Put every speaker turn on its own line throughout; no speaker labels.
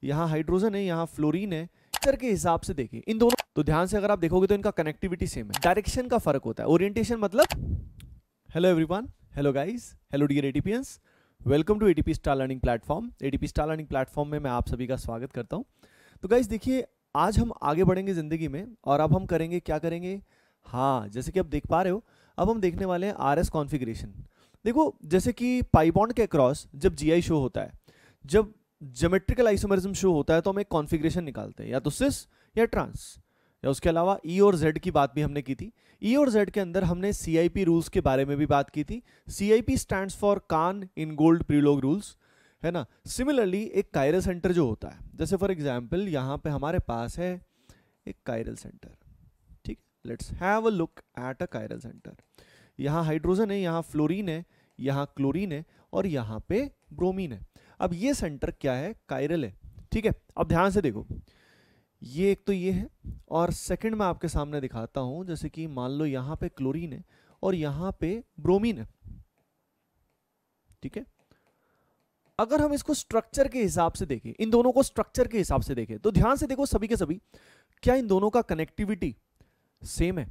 यहाँ हाइड्रोजन है, यहाँ फ्लोरीन है। स्ट्रक्चर के हिसाब से देखिए इन दोनों, तो ध्यान से अगर आप देखोगे तो इनका कनेक्टिविटी सेम है, डायरेक्शन का फर्क होता है। ओरिएंटेशन मतलब, hello everyone, hello guys, hello dear ATPians, welcome to ATP star learning platform. ATP star learning platform में मैं आप सभी का स्वागत करता हूं। तो गाइस देखिए, आज हम आगे बढ़ेंगे जिंदगी में और अब हम करेंगे क्या करेंगे, हाँ जैसे कि आप देख पा रहे हो, अब हम देखने वाले हैं आरएस कॉन्फ़िगरेशन। देखो जैसे कि पाई बॉन्ड के अक्रॉस जब जीआई शो होता है, जब ज्योमेट्रिकल आइसोमेरिज्म शो होता है, तो हम एक कॉन्फ़िगरेशन निकालते हैं, या तो सिस या ट्रांस, या उसके अलावा ई और जेड की बात भी हमने की थी। ई और जेड के अंदर हमने सीआईपी रूल्स के बारे में भी बात की थी। CIP stands for Cahn Ingold Prelog rules, है ना। सिमिलरली एक कायरल सेंटर जो होता है, जैसे फॉर एग्जांपल यहाँ पे हमारे पास है एक कायरल सेंटर, ठीक है। Let's have a look at a chiral centre. यहाँ हाइड्रोजन है, यहाँ फ्लोरीन है, यहाँ क्लोरीन है और यहाँ पे ब्रोमीन है। अब ये सेंटर क्या है, कायरल है, ठीक है। अब ध्यान से देखो, ये एक तो ये है और सेकंड मैं आपके सामने दिखाता हूं, जैसे कि मान लो यहाँ पे क्लोरीन है और यहाँ पे ब्रोमीन है, ठीक है। अगर हम इसको स्ट्रक्चर के हिसाब से देखें, इन दोनों को स्ट्रक्चर के हिसाब से देखें, तो ध्यान से देखो सभी के सभी, क्या इन दोनों का कनेक्टिविटी सेम है,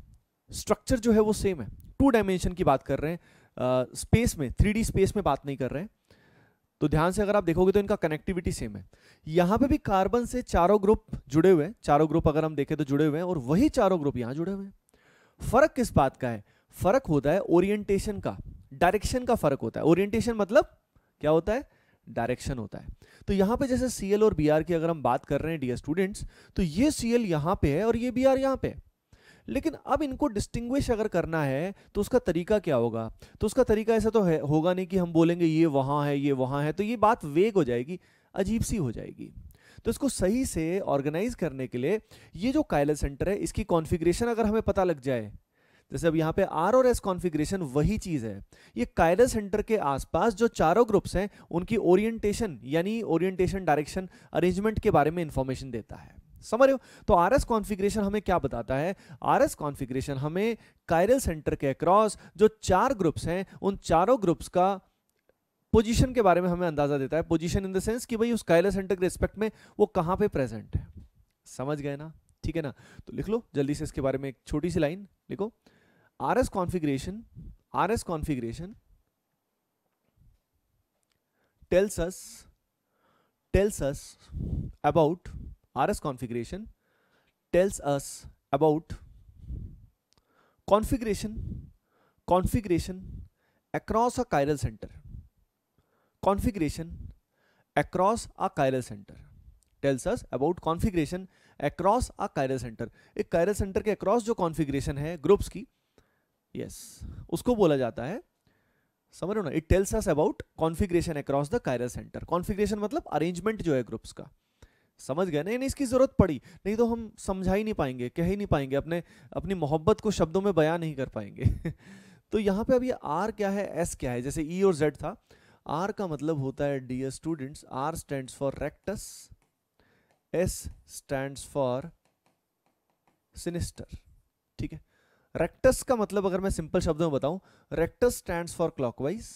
स्ट्रक्चर जो है वो सेम है। 2 डायमेंशन की बात कर रहे हैं, स्पेस में, 3D स्पेस में बात नहीं कर रहे हैं। तो ध्यान से अगर आप देखोगे तो इनका कनेक्टिविटी सेम है। यहाँ पे भी कार्बन से चारों ग्रुप जुड़े हुए हैं, चारों ग्रुप अगर हम देखें तो जुड़े हुए हैं, और वही चारों ग्रुप यहाँ जुड़े हुए हैं। फर्क किस बात का है, फर्क होता है ओरिएंटेशन का, डायरेक्शन का फर्क होता है। ओरिएंटेशन मतलब क्या होता है, डायरेक्शन होता है। तो यहाँ पे जैसे Cl और Br की अगर हम बात कर रहे हैं डियर स्टूडेंट्स, तो ये Cl यहाँ पे है और ये Br यहाँ पे है। लेकिन अब इनको डिस्टिंग्विश अगर करना है तो उसका तरीका क्या होगा, तो उसका तरीका ऐसा तो है होगा नहीं कि हम बोलेंगे ये वहां है ये वहां है, तो ये बात वेग हो जाएगी, अजीब सी हो जाएगी। तो इसको सही से ऑर्गेनाइज करने के लिए ये जो कायरल सेंटर है, इसकी कॉन्फ़िगरेशन अगर हमें पता लग जाए, जैसे अब यहाँ पे आर और एस कॉन्फ़िगरेशन वही चीज है। ये कायरल सेंटर के आसपास जो चारों ग्रुप्स हैं उनकी ओरिएंटेशन, यानी ओरिएंटेशन डायरेक्शन अरेंजमेंट के बारे में इंफॉर्मेशन देता है, समझ रहे हो। तो आरएस कॉन्फ़िगरेशन हमें क्या बताता है, आरएस कॉन्फ़िगरेशन हमें कायरल सेंटर के अक्रॉस जो 4 ग्रुप्स हैं, उन चारों ग्रुप्स का पोजीशन के बारे में हमें अंदाजा देता है। पोजीशन इन द सेंस कि भाई उस कायरल सेंटर के रिस्पेक्ट में वो कहां पे प्रेजेंट है, समझ गए ना, ठीक है ना। तो लिख लो जल्दी से इसके बारे में एक छोटी सी लाइन लिखो। RS configuration tells us about RS configuration tells us about configuration across a chiral center. Configuration across a chiral center tells us about configuration across a chiral center. एक chiral center के across जो configuration है groups की, yes, उसको बोला जाता है, समझ रहे हो ना। It tells us about configuration across the chiral centre. Configuration मतलब अरेंजमेंट जो है ग्रुप्स का, समझ गए ना। इसकी जरूरत पड़ी नहीं तो हम समझा ही नहीं पाएंगे, कह ही नहीं पाएंगे, अपनी मोहब्बत को शब्दों में बयां नहीं कर पाएंगे। तो यहाँ पे अब ये आर क्या है, एस क्या है, जैसे ई और जेड था। आर का मतलब होता है dear students, R stands for rectus, S stands for sinister, ठीक है। रेक्टस का मतलब अगर मैं सिंपल शब्दों में बताऊं, रेक्टस स्टैंड्स फॉर क्लॉकवाइज,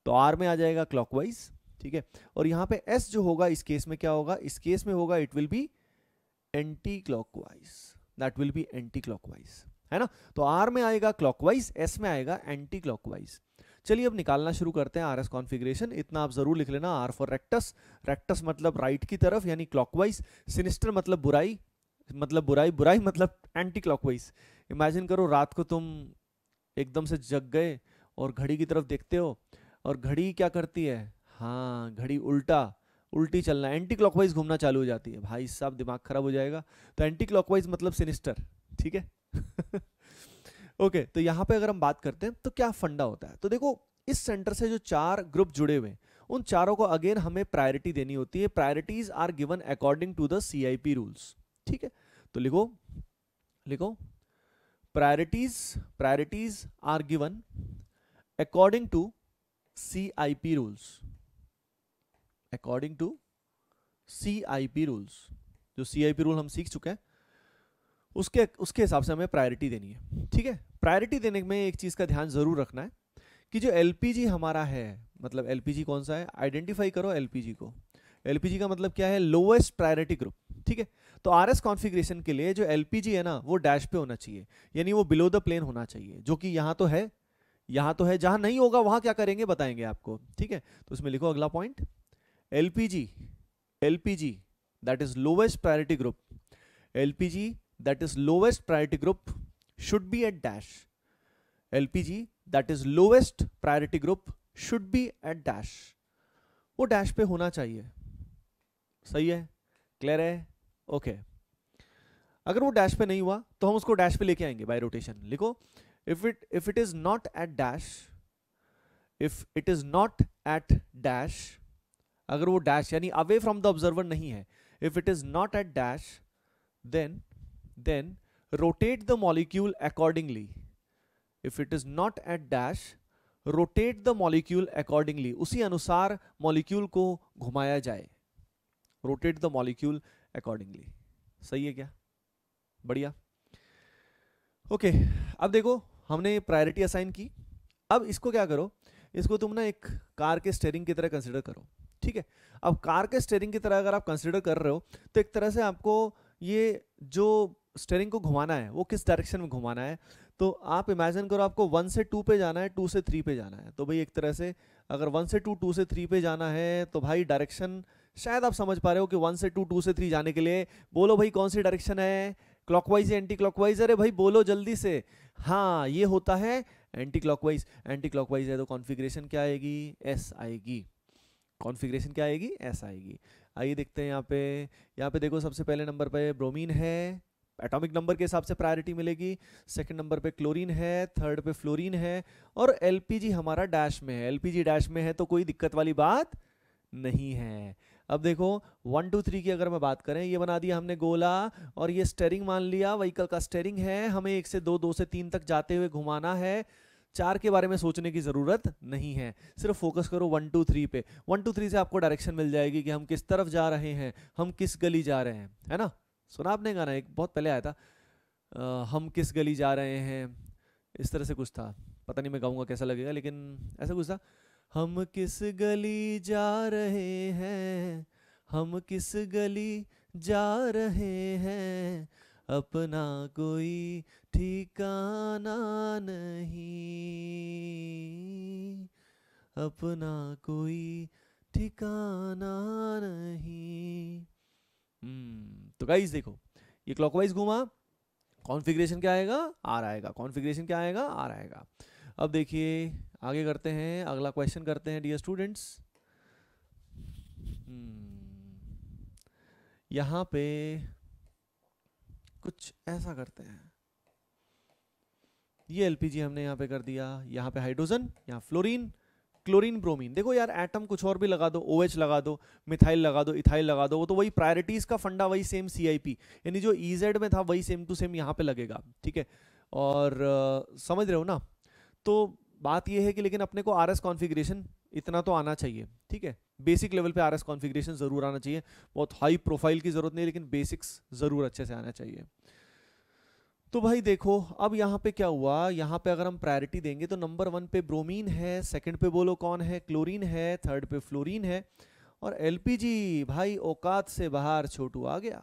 तो आर में आ जाएगा क्लॉकवाइज, ठीक है। और यहां पे एस जो होगा इस केस में क्या होगा, इस केस में होगा it will B anti clockwise, that will be anti clockwise, है ना। तो आर में आएगा क्लॉकवाइज, एस में आएगा एंटी क्लॉकवाइज। चलिए अब निकालना शुरू करते हैं आरएस कॉन्फ़िगरेशन। इतना आप जरूर लिख लेना, आर फॉर रेक्टस, रेक्टस मतलब राइट की तरफ यानी क्लॉकवाइज, सिनिस्टर मतलब बुराई, बुराई मतलब एंटी क्लॉकवाइज। इमेजिन करो रात को तुम एकदम से जग गए और घड़ी की तरफ देखते हो और घड़ी क्या करती है, हाँ घड़ी उल्टी चलना, एंटी क्लॉकवाइज घूमना चालू हो जाती है, भाई साहब दिमाग खराब हो जाएगा। तो एंटी क्लॉकवाइज मतलब सिनिस्टर, ठीक है। ओके, तो यहाँ पे अगर हम बात करते हैं तो क्या फंडा होता है, तो देखो इस सेंटर से जो 4 ग्रुप जुड़े हुए हैं उन चारों को अगेन हमें प्रायोरिटी देनी होती है। Priorities are given according to the CIP rules, ठीक है। तो लिखो priorities are given according to CIP rules, according to CIP rules। जो CIP रूल हम सीख चुके हैं उसके हिसाब से हमें प्रायोरिटी देनी है, ठीक है। प्रायोरिटी देने में एक चीज का ध्यान जरूर रखना है कि जो LPG हमारा है, मतलब LPG कौन सा है, आइडेंटिफाई करो LPG को। एलपीजी का मतलब क्या है, लोएस्ट प्रायोरिटी ग्रुप, ठीक है। तो आरएस कॉन्फ़िगरेशन के लिए जो एलपीजी है ना वो डैश पे होना चाहिए, यानी वो बिलो द प्लेन होना चाहिए, जो कि यहाँ तो है, यहाँ तो है। जहां नहीं होगा वहां क्या करेंगे बताएंगे आपको, ठीक है। तो इसमें लिखो अगला point, LPG, LPG that is lowest priority group, LPG that is lowest priority group should be at dash, LPG that is lowest priority group should be at dash, वो डैश पे होना चाहिए। सही है, क्लियर है, ओके। अगर वो dash पे नहीं हुआ तो हम उसको डैश पे लेके आएंगे बाय रोटेशन। लिखो, if it is not at dash, if it is not at dash, अगर वो डैश यानी अवे फ्रॉम द ऑब्जर्वर नहीं है, if it is not at dash, then rotate the molecule accordingly, if it is not at dash, rotate the molecule accordingly, उसी अनुसार molecule को घुमाया जाए, rotate the molecule accordingly। सही है क्या, बढ़िया, ओके। अब देखो हमने प्रायोरिटी असाइन की, अब इसको क्या करो, इसको तुम ना एक कार के स्टीयरिंग की तरह कंसिडर करो, ठीक है। अब कार के स्टीयरिंग की तरह अगर आप कंसिडर कर रहे हो तो एक तरह से आपको ये जो स्टीयरिंग को घुमाना है वो किस डायरेक्शन में घुमाना है, तो आप इमेजिन करो आपको 1 से 2 पे जाना है, 2 से 3 पे जाना है। तो भाई एक तरह से अगर 1 से 2, 2 से 3 पे जाना है तो भाई डायरेक्शन शायद आप समझ पा रहे हो कि 1 से 2, 2 से 3 जाने के लिए बोलो भाई कौन सी डायरेक्शन है, क्लॉकवाइज या एंटी क्लॉकवाइज, अरे भाई बोलो जल्दी से। हाँ ये होता है एंटी क्लॉकवाइज, एंटी क्लॉकवाइज है तो कॉन्फ़िगरेशन क्या आएगी, एस आएगी, कॉन्फ़िगरेशन क्या आएगी, एस आएगी। आइए देखते हैं यहाँ पे देखो सबसे पहले नंबर पे ब्रोमीन है, एटॉमिक नंबर के हिसाब से प्रायोरिटी मिलेगी, सेकंड नंबर पे क्लोरीन है, थर्ड पे फ्लोरीन है, और एलपीजी हमारा डैश में है। एलपीजी डैश में है तो कोई दिक्कत वाली बात नहीं है। अब देखो 1 2 3 की अगर मैं बात करें, ये बना दिया हमने गोला और ये स्टीयरिंग मान लिया, व्हीकल का स्टीयरिंग है, हमें 1 से 2, 2 से 3 तक जाते हुए घुमाना है। 4 के बारे में सोचने की जरूरत नहीं है, सिर्फ फोकस करो 1 2 3 पे। 1 2 3 से आपको डायरेक्शन मिल जाएगी कि हम किस तरफ जा रहे हैं, हम किस गली जा रहे हैं, है ना। सुना आपने गाना, एक बहुत पहले आया था, हम किस गली जा रहे हैं, इस तरह से कुछ था, पता नहीं मैं गाऊंगा कैसा लगेगा, लेकिन ऐसा कुछ था, हम किस गली जा रहे हैं, हम किस गली जा रहे हैं, अपना कोई ठिकाना नहीं, अपना कोई ठिकाना नहीं। तो गाइस देखो ये क्लॉकवाइज घूमा, कॉन्फ़िगरेशन क्या आएगा, आर आएगा, कॉन्फ़िगरेशन क्या आएगा, आर आएगा। अब देखिए आगे करते हैं, अगला क्वेश्चन करते हैं डियर स्टूडेंट्स। यहाँ पे कुछ ऐसा करते हैं, ये एलपीजी हमने यहाँ पे कर दिया, यहाँ पे हाइड्रोजन, यहाँ फ्लोरीन, क्लोरीन, ब्रोमीन। देखो यार एटम कुछ और भी लगा दो, OH लगा दो, मिथाइल लगा दो, इथाइल लगा दो, वो तो वही प्रायोरिटीज का फंडा वही सेम CIP, यानी जो EZ में था वही सेम टू सेम यहाँ पे लगेगा, ठीक है। और समझ रहे हो ना। तो बात ये है कि लेकिन अपने को आरएस कॉन्फ़िगरेशन इतना तो आना चाहिए, ठीक है। बेसिक लेवल पे आरएस कॉन्फ़िगरेशन जरूर आना चाहिए, बहुत हाई प्रोफाइल की जरूरत नहीं, लेकिन बेसिक्स जरूर अच्छे से आना चाहिए। तो भाई देखो अब यहाँ पे क्या हुआ, यहाँ पे अगर हम प्रायोरिटी देंगे तो नंबर 1 पे ब्रोमीन है, सेकंड पे बोलो कौन है, क्लोरीन है, थर्ड पे फ्लोरीन है, और एलपीजी भाई औकात से बाहर छोटू आ गया।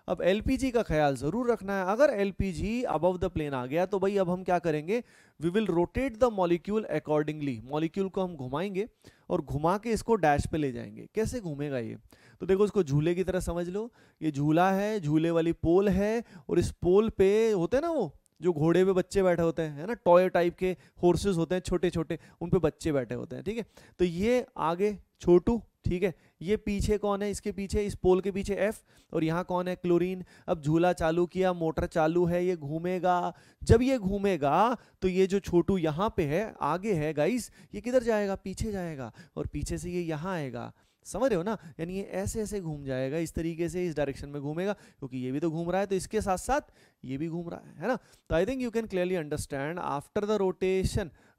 अब एलपीजी का ख्याल जरूर रखना है, अगर एलपीजी अबव द प्लेन आ गया तो भाई अब हम क्या करेंगे, we will rotate the molecule accordingly, molecule को हम घुमाएंगे और घुमा के इसको डैश पे ले जाएंगे। कैसे घूमेगा ये, तो देखो इसको झूले की तरह समझ लो, ये झूला है, झूले वाली पोल है, और इस पोल पे होते हैं ना वो जो घोड़े पे बच्चे बैठे होते हैं, है ना, टॉय टाइप के हॉर्सेस होते हैं छोटे छोटे, उन पे बच्चे बैठे होते हैं, ठीक है। तो ये आगे छोटू, ठीक है, ये पीछे कौन है, इसके पीछे, इस पोल के पीछे F, और यहाँ कौन है, क्लोरीन। अब झूला चालू किया, मोटर चालू है, ये घूमेगा। जब ये घूमेगा तो ये जो छोटू यहाँ पे है, आगे है गाइस, ये किधर जाएगा, पीछे जाएगा, और पीछे से ये यहाँ आएगा। समझ रहे हो ना, यानी ये ऐसे ऐसे घूम जाएगा, इस तरीके से इस डायरेक्शन में घूमेगा, क्योंकि ये भी तो घूम रहा है तो इसके साथ साथ ये भी घूम रहा है ना। तो I think you can clearly understand, after the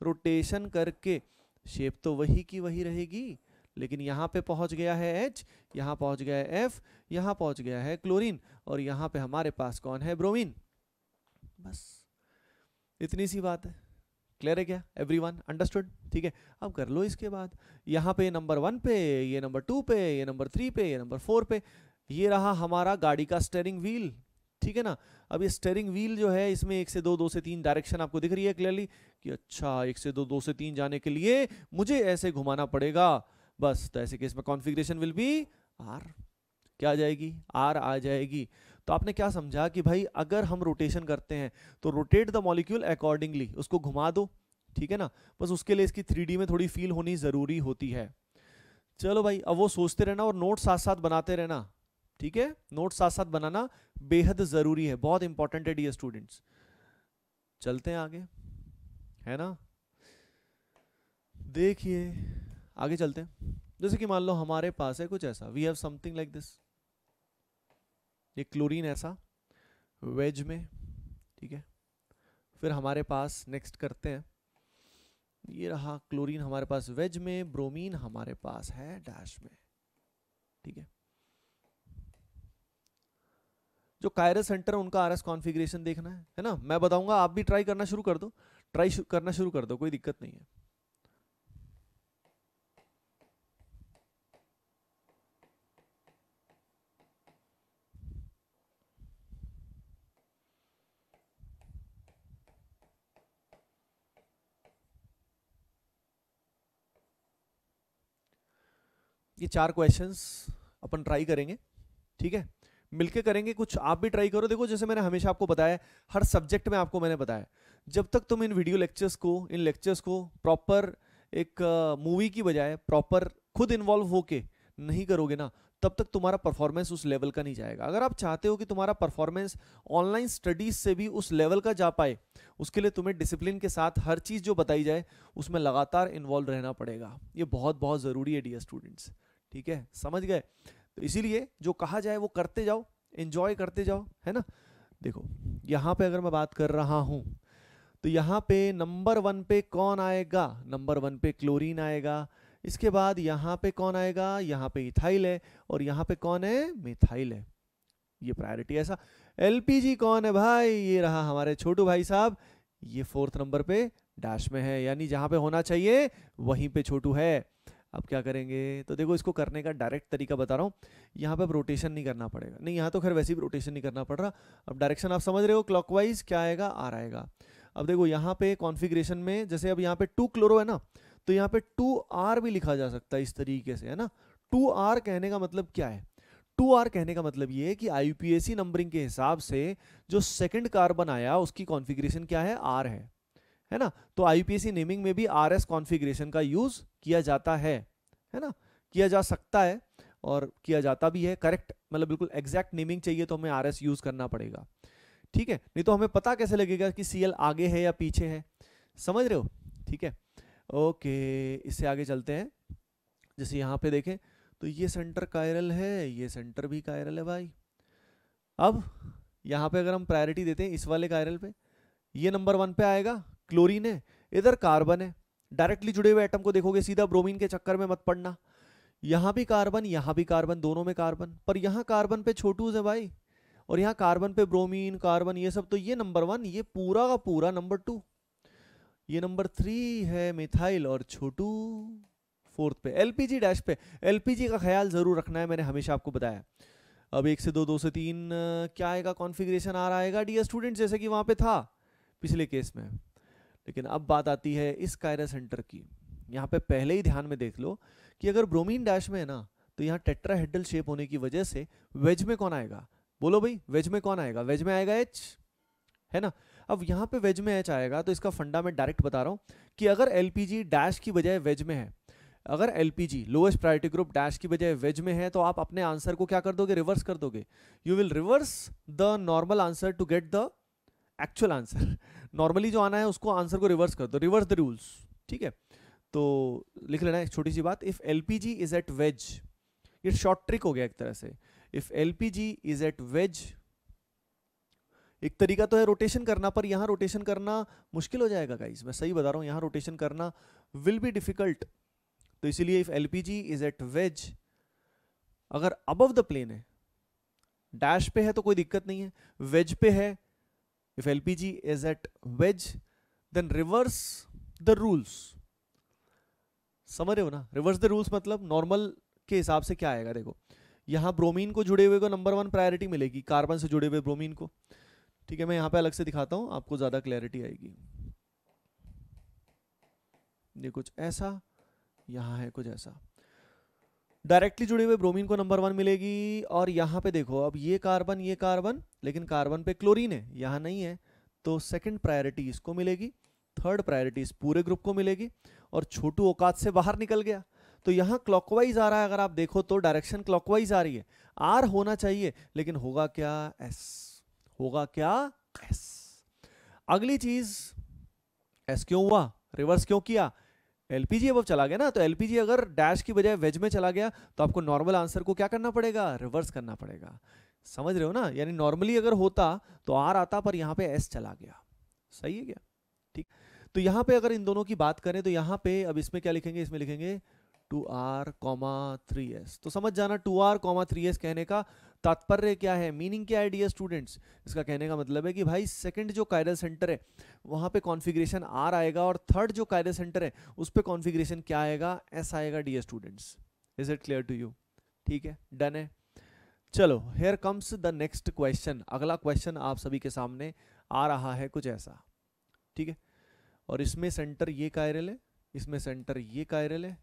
rotation करके शेप तो वही की वही रहेगी, लेकिन यहाँ पे पहुंच गया है H, यहाँ पहुंच गया है F, यहाँ पहुंच गया है क्लोरीन, और यहाँ पे हमारे पास कौन है, ब्रोमीन। बस इतनी सी बात है, क्लियर है क्या एवरीवन, अंडरस्टूड? ठीक है, अब कर लो इसके बाद यहाँ पे नंबर 1 पे, ये नंबर 2 पे, ये नंबर 3 पे, ये नंबर 4 पे, ये रहा हमारा गाड़ी का स्टीयरिंग व्हील, ठीक है ना। अब ये स्टीयरिंग व्हील जो है इसमें 1 से 2, 2 से 3 डायरेक्शन आपको दिख रही है क्लियरली कि अच्छा 1 से 2, 2 से 3 जाने के लिए मुझे ऐसे घुमाना पड़ेगा बस। तो ऐसे केस में कॉन्फ़िगरेशन विल बी आर, क्या आ जाएगी, आर आ जाएगी। तो आपने क्या समझा कि भाई अगर हम रोटेशन करते हैं तो रोटेट द मॉलिक्यूल अकॉर्डिंगली, उसको घुमा दो, ठीक है ना। बस उसके लिए इसकी 3D में थोड़ी फील होनी जरूरी होती है। चलो भाई, अब वो सोचते रहना और नोट साथ साथ बनाते रहना, ठीक है। नोट साथ साथ बनाना बेहद जरूरी है, बहुत इंपॉर्टेंट है डियर स्टूडेंट्स। चलते हैं आगे, है ना। देखिए आगे चलते हैं। जैसे कि मान लो हमारे पास है कुछ ऐसा, we have something like this, ये क्लोरीन ऐसा वेज में, ठीक है। फिर हमारे पास नेक्स्ट करते हैं, ये रहा क्लोरीन हमारे पास वेज में, ब्रोमीन हमारे पास है डैश में, ठीक है। जो कायरस सेंटर है उनका आरएस कॉन्फ़िगरेशन देखना है ना। मैं बताऊंगा, आप भी ट्राई करना शुरू कर दो, करना शुरू कर दो, कोई दिक्कत नहीं है। ये 4 क्वेश्चंस अपन ट्राई करेंगे, ठीक है, मिलके करेंगे। कुछ आप भी ट्राई करो। देखो जैसे मैंने हमेशा आपको बताया, हर सब्जेक्ट में आपको मैंने बताया, जब तक तुम इन वीडियो लेक्चर्स को, इन लेक्चर्स को प्रॉपर एक मूवी की बजाय प्रॉपर खुद इन्वॉल्व होके नहीं करोगे ना, तब तक तुम्हारा परफॉर्मेंस उस लेवल का नहीं जाएगा। अगर आप चाहते हो कि तुम्हारा परफॉर्मेंस ऑनलाइन स्टडीज से भी उस लेवल का जा पाए, उसके लिए तुम्हें डिसिप्लिन के साथ हर चीज़ जो बताई जाए उसमें लगातार इन्वॉल्व रहना पड़ेगा। ये बहुत बहुत ज़रूरी है डियर स्टूडेंट्स, ठीक है, समझ गए। तो इसीलिए जो कहा जाए वो करते जाओ, एंजॉय करते जाओ, है ना। देखो यहाँ पे अगर मैं बात कर रहा हूँ तो यहाँ पे नंबर 1 पे कौन आएगा, नंबर 1 पे क्लोरीन आएगा। इसके बाद यहाँ पे कौन आएगा, यहाँ पे इथाइल है, और यहाँ पे कौन है, मिथाइल है। ये प्रायोरिटी ऐसा। एलपीजी कौन है भाई, ये रहा हमारे छोटू भाई साहब, ये 4th नंबर पे डैश में है, यानी जहाँ पे होना चाहिए वहीं पे छोटू है। अब क्या करेंगे, तो देखो इसको करने का डायरेक्ट तरीका बता रहा हूँ। यहाँ पे रोटेशन नहीं करना पड़ेगा, नहीं यहाँ तो खैर वैसे भी रोटेशन नहीं करना पड़ रहा। अब डायरेक्शन आप समझ रहे हो, क्लॉकवाइज क्या आएगा, आर आएगा। अब देखो यहाँ पे कॉन्फ़िगरेशन में, जैसे अब यहाँ पे 2 क्लोरो है ना, तो यहाँ पे 2R भी लिखा जा सकता है इस तरीके से, है ना। 2R कहने का मतलब क्या है, 2R कहने का मतलब ये है कि IUPAC नंबरिंग के हिसाब से जो सेकंड कार्बन आया उसकी कॉन्फ़िगरेशन क्या है, R है ना। तो IUPAC नेमिंग में भी RS कॉन्फ़िगरेशन का यूज किया जाता है ना, किया जा सकता है और किया जाता भी है। करेक्ट मतलब बिल्कुल एग्जैक्ट नेमिंग चाहिए तो हमें RS यूज करना पड़ेगा, ठीक है, नहीं तो हमें पता कैसे लगेगा कि Cl आगे है या पीछे है, समझ रहे हो, ठीक है। ओके, इससे आगे चलते हैं। जैसे यहाँ पे देखें तो ये सेंटर कायरल है, ये सेंटर भी कायरल है भाई। अब यहाँ पे अगर हम प्रायोरिटी देते हैं इस वाले कायरल पे, ये नंबर 1 पे आएगा, क्लोरीन है, इधर कार्बन है। डायरेक्टली जुड़े हुए एटम को देखोगे, सीधा ब्रोमीन के चक्कर में मत पड़ना। यहाँ भी कार्बन, यहाँ भी कार्बन, दोनों में कार्बन, पर यहाँ कार्बन पे छोटूज है भाई, और यहाँ कार्बन पे ब्रोमीन, कार्बन, ये सब। तो ये नंबर 1, ये पूरा का पूरा नंबर 2, ये नंबर 3 है मिथाइल, और छोटू 4th पे। एलपीजी डैश पे, एलपीजी का ख्याल जरूर रखना है, मैंने हमेशा आपको बताया। अब 1 से 2, 2 से 3 क्या आएगा, कॉन्फ़िगरेशन आ आएगा डियर स्टूडेंट, जैसे कि वहां पे था पिछले केस में। लेकिन अब बात आती है इस कायरस सेंटर की। यहाँ पे पहले ही ध्यान में देख लो कि अगर ब्रोमीन डैश में है ना, तो यहाँ टेट्राहेड्रल शेप होने की वजह से वेज में कौन आएगा, बोलो भाई, वेज में कौन आएगा, वेज में आएगा H, है ना। अब यहाँ पे वेज में H आएगा, तो इसका फंडा मैं डायरेक्ट बता रहा हूँ कि अगर एलपीजी डैश की बजाय वेज में है, अगर LPG lowest priority group dash की बजाय वेज में है, तो आप अपने आंसर को क्या कर दोगे, रिवर्स कर दोगे। You will reverse the normal answer to get the actual answer. Normally जो आना है उसको आंसर को रिवर्स कर दो, रिवर्स द रूल्स, ठीक है। तो लिख लेना एक छोटी सी बात, if LPG is at wedge, ये शॉर्ट ट्रिक हो गया एक तरह से। If LPG is at wedge, एक तरीका तो है रोटेशन करना, पर यहां रोटेशन करना मुश्किल हो जाएगा गाइस, मैं सही बता रहा हूं, यहां रोटेशन करना विल बी डिफिकल्ट। तो इसीलिए if LPG is at wedge, अगर अबव द प्लेन है, डैश पे है तो कोई दिक्कत नहीं है, वेज पे है, if LPG is at wedge then reverse the rules, समझ रहे हो ना? रिवर्स द रूल्स मतलब नॉर्मल के हिसाब से क्या आएगा, देखो यहाँ ब्रोमीन को जुड़े हुए को नंबर 1 प्रायोरिटी मिलेगी, कार्बन से जुड़े हुए ब्रोमीन को। ठीक है, मैं यहाँ पे अलग से दिखाता हूँ, आपको ज्यादा क्लैरिटी आएगी। ये कुछ ऐसा, यहाँ है कुछ ऐसा, डायरेक्टली जुड़े हुए ब्रोमीन को नंबर 1 मिलेगी। और यहाँ पे देखो, अब ये कार्बन, लेकिन कार्बन पे क्लोरीन है, यहाँ नहीं है, तो सेकंड प्रायोरिटी इसको मिलेगी, थर्ड प्रायोरिटी इस पूरे ग्रुप को मिलेगी। और छोटू औकात से बाहर निकल गया, तो यहाँ क्लॉकवाइज आ रहा है, अगर आप देखो तो डायरेक्शन क्लॉकवाइज आ रही है। आर होना चाहिए, लेकिन होगा क्या, एस, होगा क्या, एस। अगली चीज, एस क्यों हुआ, रिवर्स क्यों किया, एलपीजी अब चला गया ना, तो एलपीजी अगर डैश की बजाय वेज में चला गया तो आपको नॉर्मल आंसर को क्या करना पड़ेगा, रिवर्स करना पड़ेगा। समझ रहे हो ना? यानी नॉर्मली अगर होता तो आर आता, पर यहाँ पे एस चला गया। सही है क्या? ठीक। तो यहाँ पे अगर इन दोनों की बात करें तो यहाँ पे अब इसमें क्या लिखेंगे, इसमें लिखेंगे 2r, 3s। तो समझ जाना 2r, 3s कहने का तात्पर्य क्या है, मीनिंग क्या है डियर स्टूडेंट्स। इसका कहने का मतलब है कि भाई सेकंड जो कायरल सेंटर है वहां पे कॉन्फ़िगरेशन r आएगा, और थर्ड जो कायरल सेंटर है उस पे कॉन्फ़िगरेशन क्या आएगा, s आएगा dear students. Is it clear to you? ठीक है, डन है। चलो, here comes the next question. अगला क्वेश्चन आप सभी के सामने आ रहा है कुछ ऐसा। ठीक है, और इसमें सेंटर ये कायरल है, इसमें सेंटर ये कायरल है।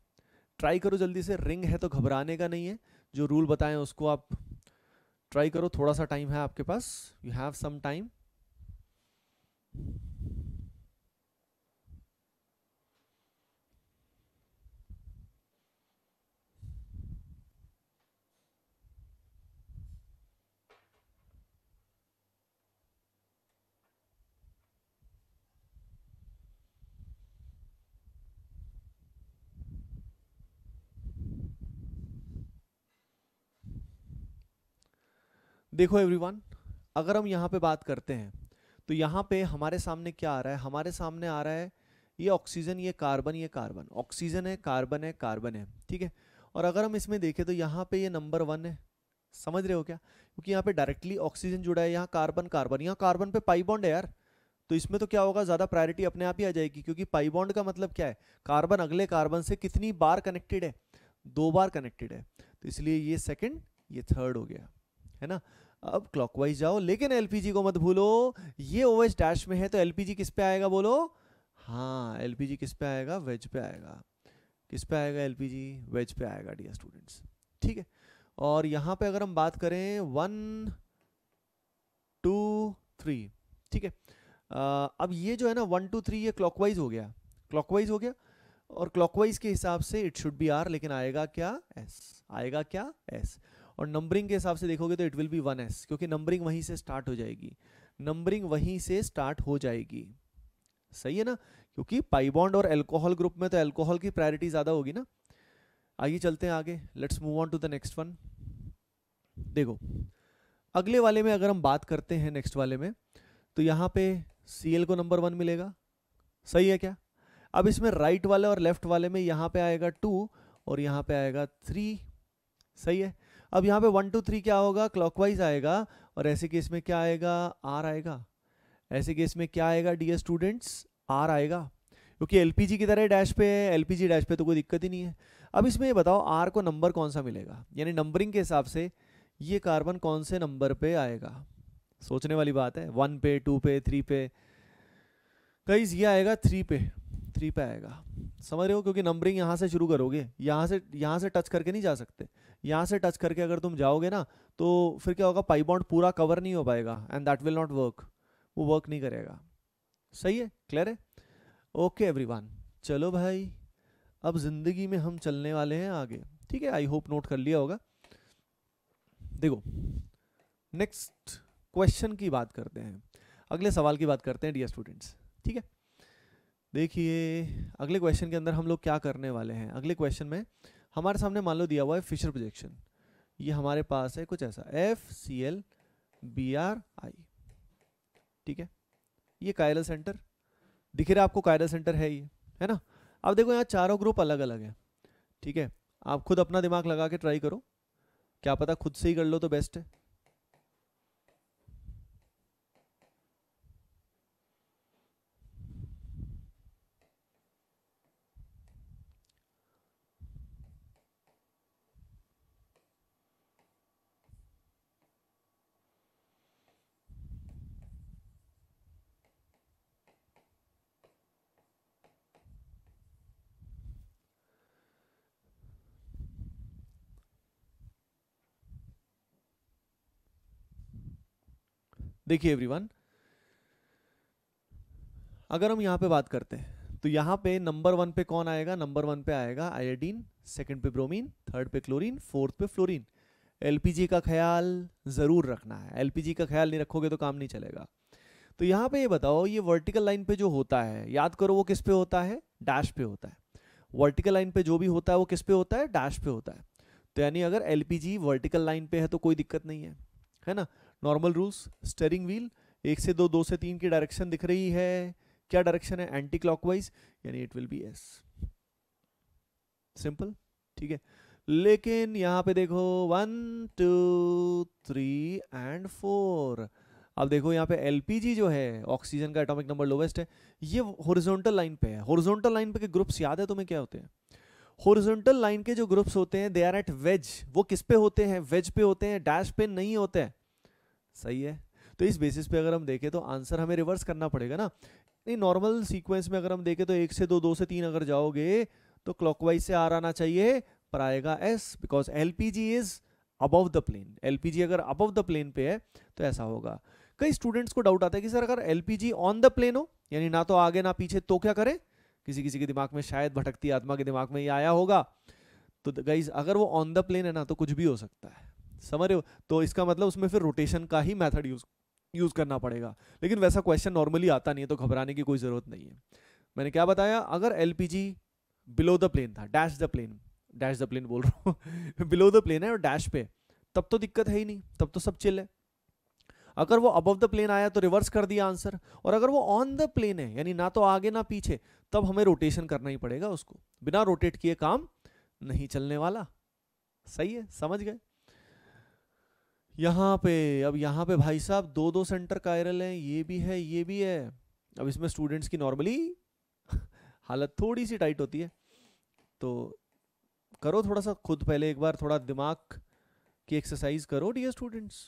ट्राई करो जल्दी से, रिंग है तो घबराने का नहीं है, जो रूल बताएं उसको आप ट्राई करो। थोड़ा सा टाइम है आपके पास, यू हैव सम टाइम। देखो एवरीवन, अगर हम यहाँ पे बात करते हैं तो यहाँ पे हमारे सामने क्या आ रहा है, हमारे सामने आ रहा है ये ऑक्सीजन, ये कार्बन, ये कार्बन, ऑक्सीजन है, कार्बन है, कार्बन है। ठीक है, और अगर हम इसमें देखें तो यहाँ पे ये नंबर 1 है। समझ रहे हो क्या? क्योंकि यहाँ पे डायरेक्टली ऑक्सीजन जुड़ा है, यहाँ कार्बन कार्बन, यहाँ कार्बन पे पाई बॉन्ड है यार, तो इसमें तो क्या होगा, ज्यादा प्रायोरिटी अपने आप ही आ जाएगी, क्योंकि पाई बॉन्ड का मतलब क्या है, कार्बन अगले कार्बन से कितनी बार कनेक्टेड है, 2 बार कनेक्टेड है, तो इसलिए ये सेकंड, ये थर्ड हो गया, है ना? अब क्लॉकवाइज जाओ, लेकिन एलपीजी को मत भूलो, ये ओएच डैश में है, तो एलपीजी किस पे आएगा बोलो? हाँ, एलपीजी किस पे आएगा, वेज पे आएगा। किस पे आएगा एलपीजी, वेज पे आएगा डियर स्टूडेंट्स। ठीक है, और यहाँ पे अगर हम बात करें 1 2 3, ठीक है, अब ये जो है ना 1 2 3 ये क्लॉकवाइज हो गया, क्लॉकवाइज हो गया, और क्लॉकवाइज के हिसाब से इट शुड बी आर, लेकिन आएगा क्या, एस, आएगा क्या, एस। और नंबरिंग के हिसाब से देखोगे तो इट विल बी 1s, क्योंकि नंबरिंग वहीं से स्टार्ट हो जाएगी, नंबरिंग वहीं से स्टार्ट हो जाएगी। सही है ना? क्योंकि पाई बॉन्ड और अल्कोहल ग्रुप में तो अल्कोहल की प्रायोरिटी ज्यादा होगी ना। आइए चलते हैं आगे, let's move on to the next one. देखो, अगले वाले में अगर हम बात करते हैं, नेक्स्ट वाले में, तो यहाँ पे Cl को नंबर 1 मिलेगा। सही है क्या? अब इसमें राइट वाले और लेफ्ट वाले में यहाँ पे आएगा 2 और यहाँ पे आएगा 3। सही है? अब यहाँ पे 1 2 3 क्या होगा, क्लॉकवाइज आएगा, और ऐसे केस में क्या आएगा, आर आएगा। ऐसे केस में क्या आएगा डियर स्टूडेंट्स, आर आएगा, क्योंकि एलपीजी की तरह डैश पे है, एलपीजी डैश पे तो कोई दिक्कत ही नहीं है। अब इसमें ये बताओ आर को नंबर कौन सा मिलेगा, यानी नंबरिंग के हिसाब से ये कार्बन कौन से नंबर पे आएगा। सोचने वाली बात है, 1 पे, 2 पे, 3 पे, गाइस ये आएगा 3 पे, 3 पे आएगा। समझ रहे हो? क्योंकि नंबरिंग यहाँ से शुरू करोगे, यहाँ से टच करके नहीं जा सकते, यहाँ से टच करके अगर तुम जाओगे ना तो फिर क्या होगा, पाई बॉन्ड पूरा कवर नहीं हो पाएगा, and that will not work, वो वर्क नहीं करेगा। सही है? क्लियर है? ओके एवरीवन, चलो भाई, अब जिंदगी में हम चलने वाले हैं आगे। ठीक है, आई होप नोट कर लिया होगा। देखो, नेक्स्ट क्वेश्चन की बात करते हैं, अगले सवाल की बात करते हैं डियर स्टूडेंट्स। ठीक है, देखिए अगले क्वेश्चन के अंदर हम लोग क्या करने वाले हैं। अगले क्वेश्चन में हमारे सामने मान लो दिया हुआ है फिशर प्रोजेक्शन, ये हमारे पास है कुछ ऐसा FCl Bri। ठीक है, ये कायरल सेंटर दिख रहा है आपको, कायरल सेंटर है ये, है ना? अब देखो यहाँ चारों ग्रुप अलग अलग हैं। ठीक है, आप खुद अपना दिमाग लगा के ट्राई करो, क्या पता खुद से ही कर लो तो बेस्ट है। देखिए एवरीवन, अगर हम यहाँ पे बात करते हैं तो यहाँ पे नंबर 1 पे कौन आएगा? नंबर 1 पे आएगा आयोडीन, सेकंड पे ब्रोमीन, थर्ड पे क्लोरीन, फोर्थ पे फ्लोरीन। एलपीजी का ख्याल जरूर रखना है, एलपीजी का ख्याल नहीं रखोगे तो काम नहीं चलेगा। तो यहाँ पे ये बताओ, ये वर्टिकल लाइन पे जो होता है, याद करो वो किस पे होता है? डैश पे होता है। वर्टिकल लाइन पे जो भी होता है वो किस पे होता है? डैश पे होता है। तो यानी अगर एलपीजी वर्टिकल लाइन पे है तो कोई दिक्कत नहीं है ना? नॉर्मल रूल्स, स्टीयरिंग व्हील 1 से 2, 2 से 3 की डायरेक्शन दिख रही है, क्या डायरेक्शन है? एंटी क्लॉकवाइज, यानी it will be S. Simple, ठीक है। लेकिन यहां पे देखो 1 2 3 एंड 4। अब देखो यहाँ पे एलपीजी जो है, ऑक्सीजन का एटॉमिक नंबर लोवेस्ट है, ये हॉरिजॉन्टल लाइन पे है। हॉरिजॉन्टल लाइन पे के ग्रुप्स याद है तुम्हें क्या होते हैं? हॉरिजॉन्टल लाइन के जो ग्रुप्स होते हैं दे आर एट वेज। वो किस पे होते हैं? वेज पे होते हैं, डैश पे नहीं होते हैं। सही है। तो इस बेसिस पे अगर हम देखें तो आंसर हमें रिवर्स करना पड़ेगा ना। नहीं, नॉर्मल सीक्वेंस में अगर हम देखें तो 1 से 2, 2 से 3 अगर जाओगे तो क्लॉकवाइज से आर आना चाहिए, पर आएगा S, because LPG is above the plane. LPG अगर अबव द प्लेन पे है तो ऐसा होगा। कई स्टूडेंट्स को डाउट आता है कि सर अगर एलपीजी ऑन द प्लेन हो, यानी ना तो आगे ना पीछे, तो क्या करें? किसी किसी के दिमाग में, शायद भटकती आत्मा के दिमाग में ये आया होगा। तो गाइज अगर वो ऑन द प्लेन है ना तो कुछ भी हो सकता है, समझ रहे हो? तो इसका मतलब उसमें फिर रोटेशन का ही मेथड यूज करना पड़ेगा। लेकिन वैसा क्वेश्चन नॉर्मली आता नहीं है, तो घबराने की कोई जरूरत नहीं है। मैंने क्या बताया? अगर एलपीजी बिलो द प्लेन था, डैश द प्लेन बोल रहा हूँ बिलो द प्लेन है और डैश पे, तब तो दिक्कत है ही नहीं, तब तो सब चिल है। अगर वो अबव द प्लेन आया तो रिवर्स कर दिया आंसर, और अगर वो ऑन द प्लेन है, यानी ना तो आगे ना पीछे, तब हमें रोटेशन करना ही पड़ेगा उसको। बिना रोटेट किए काम नहीं चलने वाला। सही है, समझ गए? यहाँ पे, अब यहाँ पे भाई साहब 2-2 सेंटर कायरल हैं, ये भी है ये भी है। अब इसमें स्टूडेंट्स की नॉर्मली हालत थोड़ी सी टाइट होती है, तो करो थोड़ा सा खुद पहले एक बार थोड़ा दिमाग की एक्सरसाइज करो डियर स्टूडेंट्स।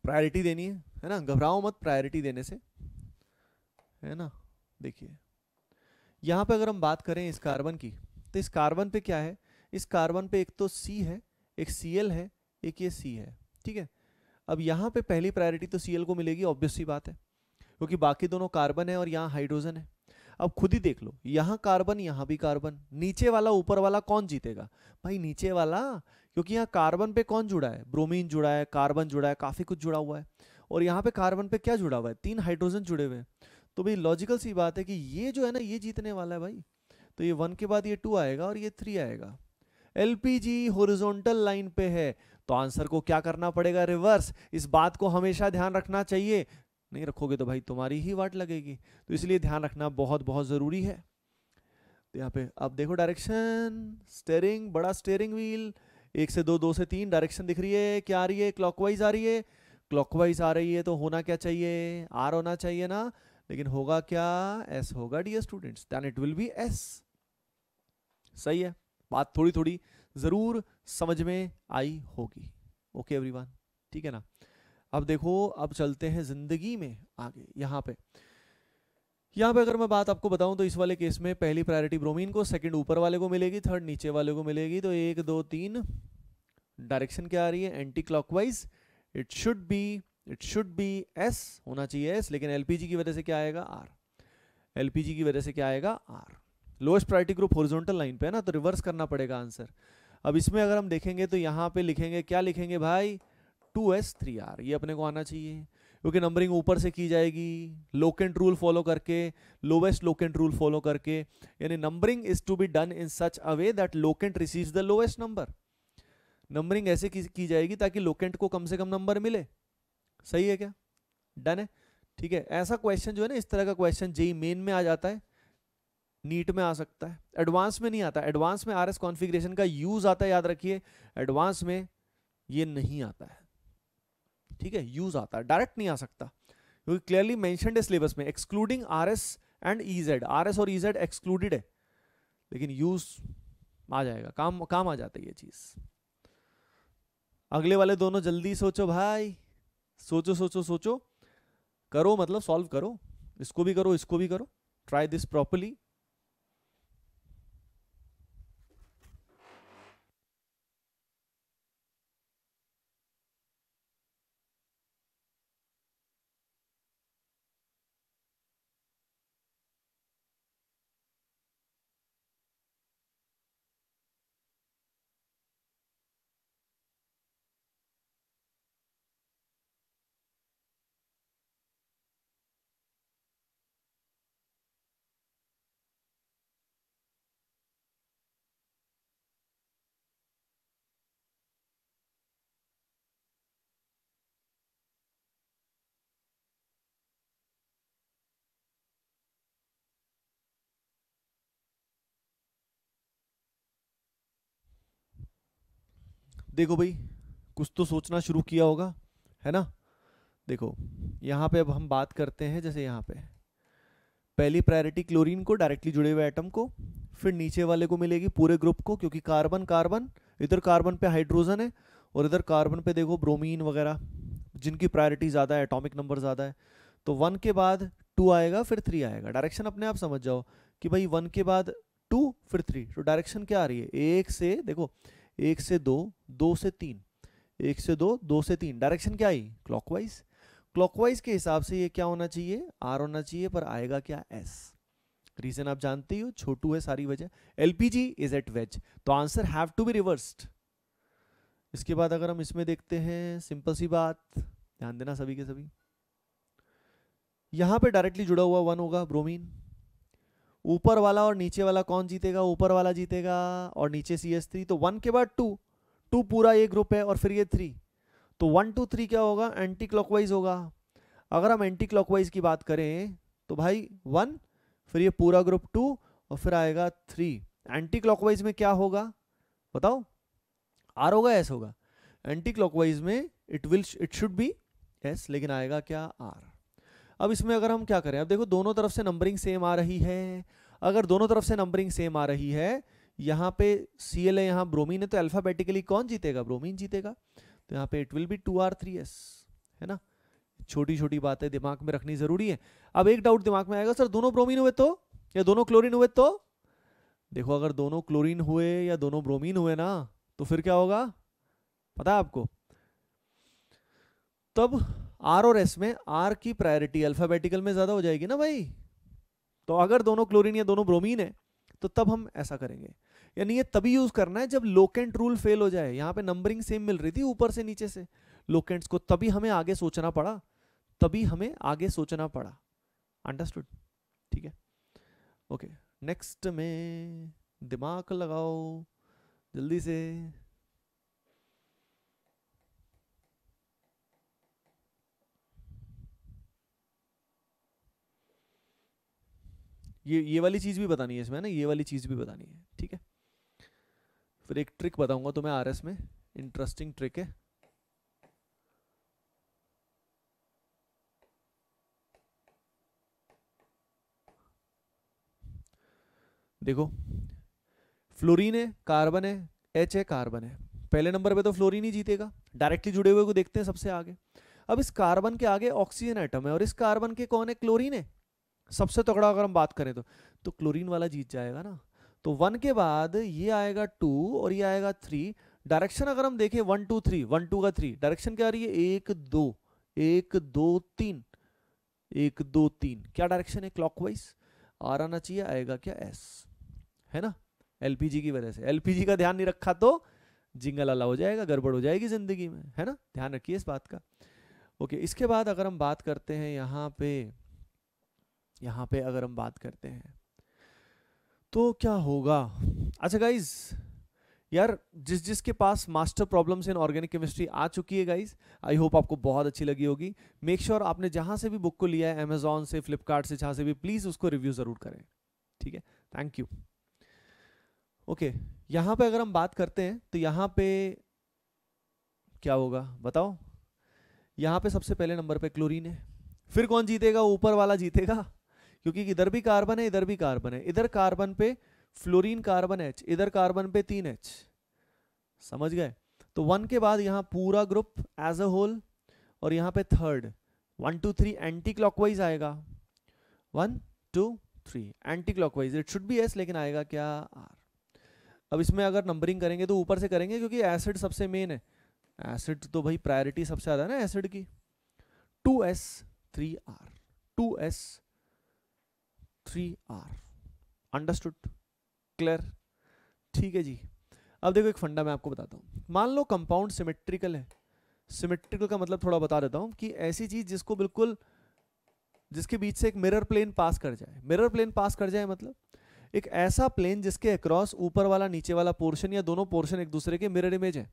प्रायोरिटी देनी है ना? घबराओ मत प्रायोरिटी देने से, है ना? देखिए यहाँ पे अगर हम बात करें इस कार्बन की, तो इस कार्बन पे क्या है? इस कार्बन पे एक तो C है, एक Cl है, एक ये C है, ठीक है। अब यहाँ पे पहली प्रायोरिटी तो Cl को मिलेगी, ऑब्वियस सी बात है, क्योंकि बाकी दोनों कार्बन है और यहाँ हाइड्रोजन है। अब खुद ही देख लो, यहाँ कार्बन यहाँ भी कार्बन, नीचे वाला ऊपर वाला कौन जीतेगा? भाई नीचे वाला, क्योंकि यहाँ कार्बन पे कौन जुड़ा है? ब्रोमीन जुड़ा है, कार्बन जुड़ा है, काफी कुछ जुड़ा हुआ है। और यहाँ पे कार्बन पे क्या जुड़ा हुआ है? 3 हाइड्रोजन जुड़े हुए हैं। तो भाई लॉजिकल सी बात है कि ये जो है ना, ये जीतने वाला है भाई। तो ये 1 के बाद ये 2 आएगा और ये 3 आएगा। एलपीजी हॉरिजॉन्टल लाइन पे है, तो आंसर को क्या करना पड़ेगा? रिवर्स। इस बात को हमेशा ध्यान रखना चाहिए, नहीं रखोगे तो भाई तुम्हारी ही वाट लगेगी। तो इसलिए ध्यान रखना बहुत बहुत जरूरी है। तो यहाँ पे अब देखो डायरेक्शन, स्टीयरिंग, बड़ा स्टीयरिंग व्हील, 1 से 2, 2 से 3 डायरेक्शन दिख रही है, क्या आ रही है? क्लॉकवाइज आ रही है। क्लॉकवाइज आ रही है तो होना क्या चाहिए? आर होना चाहिए ना, लेकिन होगा क्या? एस होगा dear students, then it will be S. सही है, बात थोड़ी थोड़ी जरूर समझ में आई होगी। ओके एवरीवन, ठीक है ना? अब देखो, अब चलते हैं जिंदगी में आगे। यहाँ पे अगर मैं बात आपको बताऊं तो इस वाले केस में पहली प्रायोरिटी ब्रोमीन को, सेकंड ऊपर वाले को मिलेगी, थर्ड नीचे वाले को मिलेगी। तो 1 2 3 डायरेक्शन क्या आ रही है? Anti clockwise. It should be S, होना चाहिए एस, लेकिन एलपीजी की वजह से क्या आएगा? आर। एलपीजी की वजह से क्या आएगा? R. Lowest priority group horizontal line पे है ना, तो रिवर्स करना पड़ेगा आंसर। अब इसमें अगर हम देखेंगे तो यहाँ पे लिखेंगे, क्या लिखेंगे भाई? 2s3r, ये अपने को आना चाहिए, क्योंकि नंबरिंग ऊपर से की जाएगी लोकेंट रूल फॉलो करके, लोवेस्ट लोकेंट रूल फॉलो करके। यानी numbering is to be done in such a way that locant receives the lowest number. Numbering ऐसे की जाएगी ताकि लोकेंट को कम से कम नंबर मिले। सही है क्या? डन है, ठीक है। ऐसा क्वेश्चन जो है ना, इस तरह का क्वेश्चन जेई मेन में आ जाता है, नीट में आ सकता है, एडवांस में नहीं आता। एडवांस में आरएस कॉन्फ़िगरेशन का यूज आता है, याद रखिए। एडवांस में ये नहीं आता है, ठीक है, यूज आता है, डायरेक्ट नहीं आ सकता, क्योंकि क्लियरली मेंशन्ड है सिलेबस में, excluding RS and EEZ. RS और ईजेड एक्सक्लूडेड है, लेकिन यूज आ जाएगा, काम आ जाता है ये चीज। अगले वाले दोनों जल्दी सोचो भाई, सोचो सोचो सोचो, करो, मतलब सॉल्व करो, इसको भी करो, इसको भी करो, ट्राई दिस प्रॉपर्ली। देखो भाई, कुछ तो सोचना शुरू किया होगा, है ना। देखो यहाँ पे अब हम बात करते हैं, जैसे यहाँ पे पहली प्रायोरिटी क्लोरीन को, डायरेक्टली जुड़े हुए एटम को, फिर नीचे वाले को मिलेगी पूरे ग्रुप को, क्योंकि कार्बन कार्बन, इधर कार्बन पे हाइड्रोजन है और इधर कार्बन पे देखो ब्रोमीन वगैरह, जिनकी प्रायोरिटी ज़्यादा है, एटॉमिक नंबर ज़्यादा है। तो 1 के बाद 2 आएगा, फिर 3 आएगा। डायरेक्शन अपने आप समझ जाओ कि भाई 1 के बाद 2 फिर 3, तो डायरेक्शन क्या आ रही है, 1 से, देखो 1 से 2, 2 से 3, 1 से 2, 2 से 3, डायरेक्शन क्या आई, क्लॉकवाइज। क्लॉकवाइज के हिसाब से ये क्या होना चाहिए, आर होना चाहिए, पर आएगा क्या, एस। रीजन आप जानते ही हो, छोटू है सारी वजह। एलपीजी इज एट वेज, तो answer have to be reversed. इसके बाद अगर हम इसमें देखते हैं, सिंपल सी बात, ध्यान देना सभी के सभी, यहां पे डायरेक्टली जुड़ा हुआ 1 होगा, ब्रोमीन। ऊपर वाला और नीचे वाला कौन जीतेगा, ऊपर वाला जीतेगा, और नीचे CH3। तो 1 के बाद 2, 2 पूरा ये ग्रुप है, और फिर ये 3, तो 1 2 3 क्या होगा, एंटी क्लॉकवाइज होगा। अगर हम एंटी क्लॉकवाइज की बात करें तो भाई 1, फिर ये पूरा ग्रुप 2, और फिर आएगा 3। एंटी क्लॉकवाइज में क्या होगा बताओ, आर होगा, एस होगा। एंटी क्लॉकवाइज में इट शुड बी एस, लेकिन आएगा क्या, आर। अब इसमें अगर हम क्या करें, अब देखो दोनों तरफ से नंबरिंग सेम आ रही है। अगर दोनों तरफ से नंबरिंग सेम आ रही है, यहाँ पे Cl है, यहाँ ब्रोमीन है, तो अल्फाबेटिकली कौन जीतेगा, ब्रोमीन जीतेगा। तो यहाँ पे इट विल बी 2r3s, है ना। छोटी छोटी बातें दिमाग में रखनी जरूरी है। अब एक डाउट दिमाग में आएगा, सर दोनों ब्रोमीन हुए तो, या दोनों क्लोरीन हुए तो। देखो अगर दोनों क्लोरीन हुए या दोनों ब्रोमीन हुए ना, तो फिर क्या होगा पता है आपको, तब आर और एस में आर की प्रायोरिटी अल्फाबेटिकल में ज्यादा हो जाएगी ना भाई। तो अगर दोनों क्लोरीन या दोनों ब्रोमीन है, तो तब हम ऐसा करेंगे। यानी ये तभी यूज करना है जब लोकेंट रूल फेल हो जाए। यहाँ पे नंबरिंग सेम मिल रही थी ऊपर से नीचे से लोकेंट्स को, तभी हमें आगे सोचना पड़ा, तभी हमें आगे सोचना पड़ा। अंडरस्टूड, ठीक है, ओके। नेक्स्ट में दिमाग लगाओ जल्दी से। ये वाली चीज भी बतानी है इसमें ना, ये वाली चीज भी बतानी है, ठीक है। फिर एक ट्रिक बताऊंगा तुम्हें आरएस में, इंटरेस्टिंग ट्रिक है। देखो फ्लोरीन है, कार्बन है, H है, कार्बन है। पहले नंबर पे तो फ्लोरीन ही जीतेगा, डायरेक्टली जुड़े हुए को देखते हैं सबसे आगे। अब इस कार्बन के आगे ऑक्सीजन एटम है, और इस कार्बन के कौन है, क्लोरीन है। सबसे तगड़ा अगर हम बात करें तो क्लोरीन वाला जीत जाएगा ना। तो 1 के बाद ये आएगा 2 और ये आएगा 3। डायरेक्शन अगर हम देखें 1 2 3, 1 2 का 3, डायरेक्शन क्या आ रही है, 1 2, 1 2 3, 1 2 3, क्या डायरेक्शन है, क्लॉकवाइज। आर आना चाहिए, आएगा क्या, एस, है ना। एलपीजी की वजह से, एलपीजी का ध्यान नहीं रखा तो जिंगल अला हो जाएगा, गड़बड़ हो जाएगी जिंदगी में, है ना, ध्यान रखिए इस बात का। ओके, इसके बाद अगर हम बात करते हैं यहाँ पे अगर हम बात करते हैं तो क्या होगा। अच्छा गाइज, यार जिसके पास master problems in organic chemistry आ चुकी है गाइज, आई होप आपको बहुत अच्छी लगी होगी। मेक श्योर आपने जहां से भी बुक को लिया है, अमेजॉन से, फ्लिपकार्ट से, जहां से भी, प्लीज उसको रिव्यू जरूर करें, ठीक है, थैंक यू। ओके, यहां पे अगर हम बात करते हैं तो यहां पे क्या होगा बताओ। यहां पे सबसे पहले नंबर पे क्लोरीन है, फिर कौन जीतेगा? ऊपर वाला जीतेगा, क्योंकि इधर भी कार्बन है इधर भी कार्बन है। इधर कार्बन पे फ्लोरीन कार्बन H, इधर कार्बन पे 3H, समझ गए? तो 1 के बाद यहाँ पूरा ग्रुप एज अ होल, और यहाँ पे थर्ड 1 2 3 एंटी क्लॉकवाइज आएगा, 1 2 3 anti clockwise. It should be S लेकिन आएगा क्या? R। अब इसमें अगर नंबरिंग करेंगे तो ऊपर से करेंगे, क्योंकि एसिड सबसे मेन है। एसिड तो भाई प्रायोरिटी सबसे ज्यादा है ना एसिड की। 2S 3R, 2S 3R, understood, clear? ठीक है जी। अब देखो एक फंडा मैं आपको बताता हूँ। मान लो कंपाउंड सिमेट्रिकल है। सिमेट्रिकल का मतलब थोड़ा बता देता हूँ कि ऐसी चीज जिसको बिल्कुल, जिसके बीच से एक मिरर प्लेन पास कर जाए। मिरर प्लेन पास कर जाए मतलब एक ऐसा प्लेन जिसके अक्रॉस ऊपर वाला नीचे वाला पोर्शन या दोनों पोर्शन एक दूसरे के मिरर इमेज है।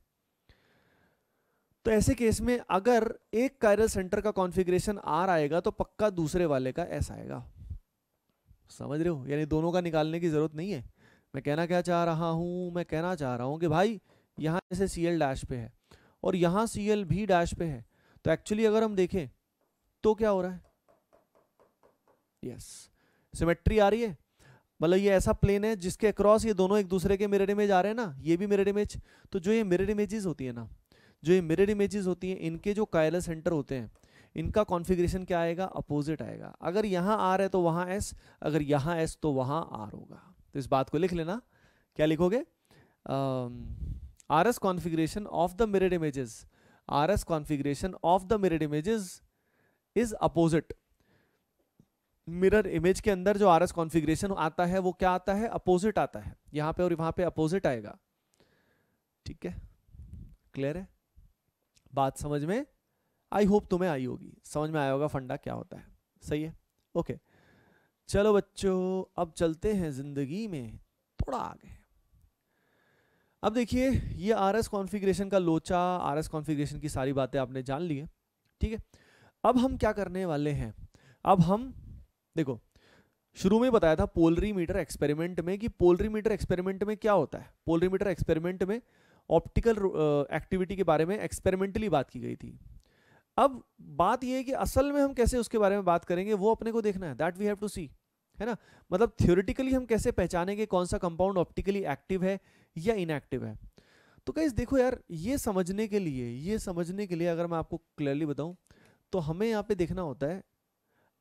तो ऐसे केस में अगर एक कायरल सेंटर का कॉन्फ़िगरेशन R आएगा तो पक्का दूसरे वाले का S आएगा। समझ रहे हो? यानी दोनों का निकालने की जरूरत नहीं है। मैं कहना क्या चाह रहा हूं? मैं कहना चाह रहा हूं कि भाई यहां जैसे Cl डैश पे है और यहां Cl भी डैश पे है, तो एक्चुअली अगर हम देखें तो क्या हो रहा है? यस, सिमेट्री आ रही है। मतलब ये ऐसा प्लेन है जिसके अक्रॉस ये दोनों एक दूसरे के मिरर इमेज आ रहे हैं ना, ये भी मिरर इमेज। तो जो ये मिरर इमेजेस होती है ना, जो ये मिरर इमेजेस होती हैं, इनके जो कायरल सेंटर होते हैं, इनका कॉन्फ़िगरेशन क्या आएगा? अपोजिट आएगा। अगर यहाँ R है तो वहाँ S, अगर यहाँ S तो वहाँ R होगा। तो इस बात को लिख लेना। क्या लिखोगे? RS configuration of the mirror images, RS configuration of the mirror images is opposite. Mirror image के अंदर जो RS कॉन्फ़िगरेशन आता है वो क्या आता है? अपोजिट आता है। यहाँ पे और वहाँ पे अपोजिट आएगा। ठीक है, क्लियर है? बात समझ में आई होप तुम्हें आई होगी, समझ में आया होगा फंडा क्या होता है। सही है, ओके। चलो बच्चों, अब चलते हैं जिंदगी में थोड़ा आगे। अब देखिए ये RS कॉन्फ़िगरेशन का लोचा, RS कॉन्फ़िगरेशन की सारी बातें आपने जान ली है। ठीक है, अब हम क्या करने वाले हैं? अब हम देखो, शुरू में बताया था पोलरीमीटर एक्सपेरिमेंट में कि पोलरीमीटर एक्सपेरिमेंट में क्या होता है। पोलरीमीटर एक्सपेरिमेंट में ऑप्टिकल एक्टिविटी के बारे में एक्सपेरिमेंटली बात की गई थी। अब बात यह है कि असल में हम कैसे उसके बारे में बात करेंगे वो अपने को देखना है, दैट वी हैव टू सी, है ना। मतलब थ्योरेटिकली हम कैसे पहचानेंगे कौन सा कंपाउंड ऑप्टिकली एक्टिव है या इनएक्टिव है। तो गाइस देखो यार, ये समझने के लिए अगर मैं आपको क्लियरली बताऊं तो हमें यहाँ पे देखना होता है।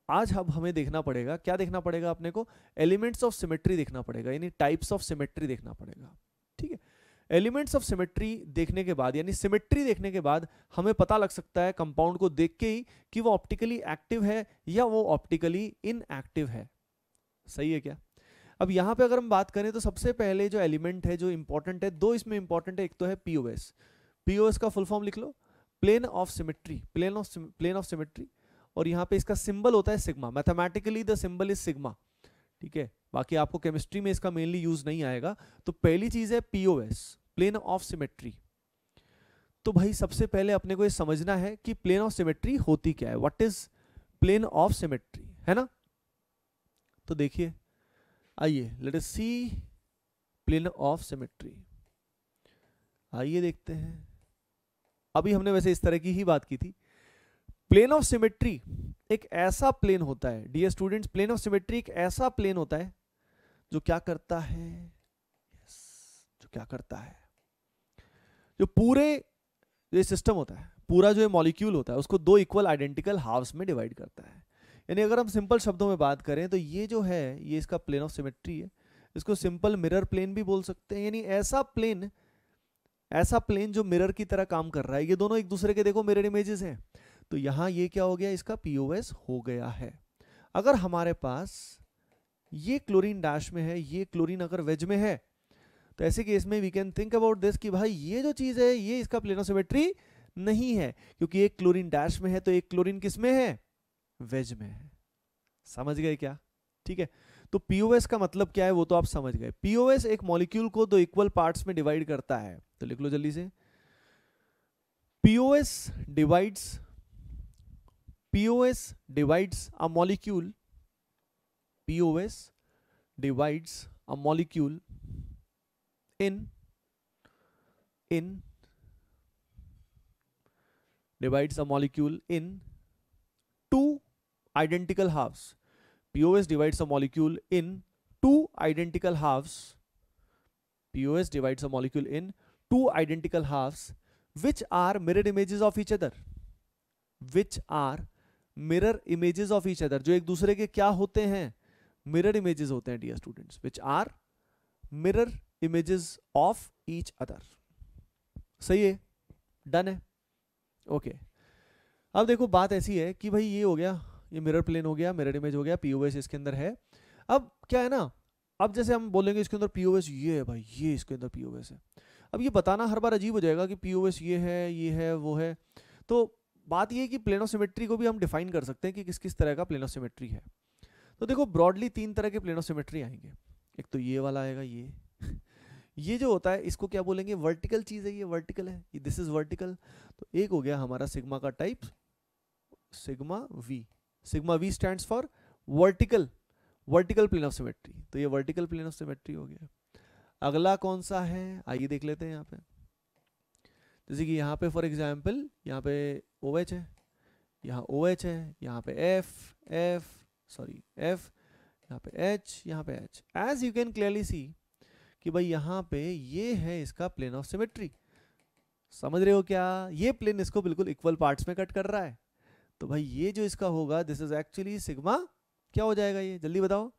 आज अब हमें देखना पड़ेगा, क्या देखना पड़ेगा अपने को? एलिमेंट्स ऑफ सिमेट्री देखना पड़ेगा, यानी टाइप्स ऑफ सिमेट्री देखना पड़ेगा। ठीक है, एलिमेंट्स ऑफ सिमेट्री देखने के बाद, यानी सिमेट्री देखने के बाद हमें पता लग सकता है कंपाउंड को देख के ही कि वो ऑप्टिकली एक्टिव है या वो ऑप्टिकली इनएक्टिव है। सही है क्या? अब यहां पे अगर हम बात करें तो सबसे पहले जो एलिमेंट है जो इंपॉर्टेंट है, दो इसमें इंपॉर्टेंट है। एक तो है पीओएस। पीओएस का फुल फॉर्म लिख लो, plane of symmetry, plane of symmetry. और यहाँ पे इसका सिंबल होता है sigma. Mathematically the symbol is sigma. ठीक है, बाकी आपको केमिस्ट्री में इसका मेनली यूज नहीं आएगा। तो पहली चीज है पीओएस, प्लेन ऑफ सिमेट्री। तो भाई सबसे पहले अपने को ये समझना है कि प्लेन ऑफ सिमेट्री होती क्या है, what is plane of symmetry, है ना। तो देखिए, आइए let us see plane of symmetry. आइए देखते हैं। अभी हमने वैसे इस तरह की ही बात की थी। प्लेन ऑफ सिमेट्री एक ऐसा प्लेन होता है, dear students, plane of symmetry एक ऐसा प्लेन होता है जो क्या करता है, जो क्या करता है, जो पूरे ये सिस्टम होता है, पूरा जो ये मॉलिक्यूल होता है उसको दो इक्वल आइडेंटिकल हाफ्स में डिवाइड करता है। यानी अगर हम सिंपल शब्दों में बात करें तो ये जो है ये इसका प्लेन ऑफ सिमेट्री है। इसको सिंपल मिरर प्लेन भी बोल सकते हैं, यानी ऐसा प्लेन जो मिरर की तरह काम कर रहा है। ये दोनों एक दूसरे के देखो मिरर इमेजेस हैं। तो यहां ये क्या हो गया, इसका पीओएस हो गया है। अगर हमारे पास ये क्लोरीन डैश में है, ये क्लोरीन अगर वेज में है, तो ऐसे केस में we can think about this कि भाई ये जो चीज है ये इसका प्लेन ऑफ सिमेट्री नहीं है, क्योंकि एक क्लोरीन डैश में है तो एक क्लोरीन किस में है, वेज में है। समझ गए क्या? ठीक है, तो पीओएस का मतलब क्या है वो तो आप समझ गए। पीओएस एक मॉलिक्यूल को दो इक्वल पार्ट्स में डिवाइड करता है। तो लिख लो जल्दी से, POS divides a molecule, POS divides a molecule in two identical halves. POS divides a molecule in two identical halves. POS divides a molecule in two identical halves which are mirror images of each other. Which are mirror images of each other. जो एक दूसरे के क्या होते हैं? Mirror images होते हैं dear students. Which are mirror images of each other. सही है? डन है? ओके अब देखो बात ऐसी है कि भाई ये हो गया, ये मिरर प्लेन हो गया, मिरर इमेज हो गया, पीओएस इसके अंदर है। अब क्या है ना, अब जैसे हम बोलेंगे इसके अंदर पीओएस ये है भाई, ये इसके अंदर पीओएस है, अब ये बताना हर बार अजीब हो जाएगा कि पीओएस ये है वो है। तो बात ये है कि प्लेन ऑफ सिमेट्री को भी हम डिफाइन कर सकते हैं कि किस किस तरह का प्लेन ऑफ सिमेट्री है। तो देखो ब्रॉडली 3 तरह के प्लेन ऑफ सिमेट्री आएंगे। एक तो ये वाला आएगा, ये जो होता है इसको क्या बोलेंगे, वर्टिकल चीज है, ये वर्टिकल है, दिस इज वर्टिकल। तो एक हो गया हमारा सिग्मा का type, sigma V stands for vertical plane of symmetry. तो ये वर्टिकल प्लेन ऑफ सिमेट्री हो गया। अगला कौन सा है, आइए देख लेते हैं। यहाँ पे जैसे कि यहाँ पे फॉर एग्जाम्पल यहाँ पे OH है, यहाँ OH है, यहाँ पे F, यहाँ पे H, यहाँ पे H। As you can clearly see कि भाई यहाँ पे ये है इसका प्लेन ऑफ सिमेट्री। समझ रहे हो क्या? ये प्लेन इसको बिल्कुल इक्वल पार्ट्स में कट कर रहा है। तो भाई ये जो इसका होगा दिस इज एक्चुअली सिग्मा, क्या हो जाएगा ये, जल्दी बताओ?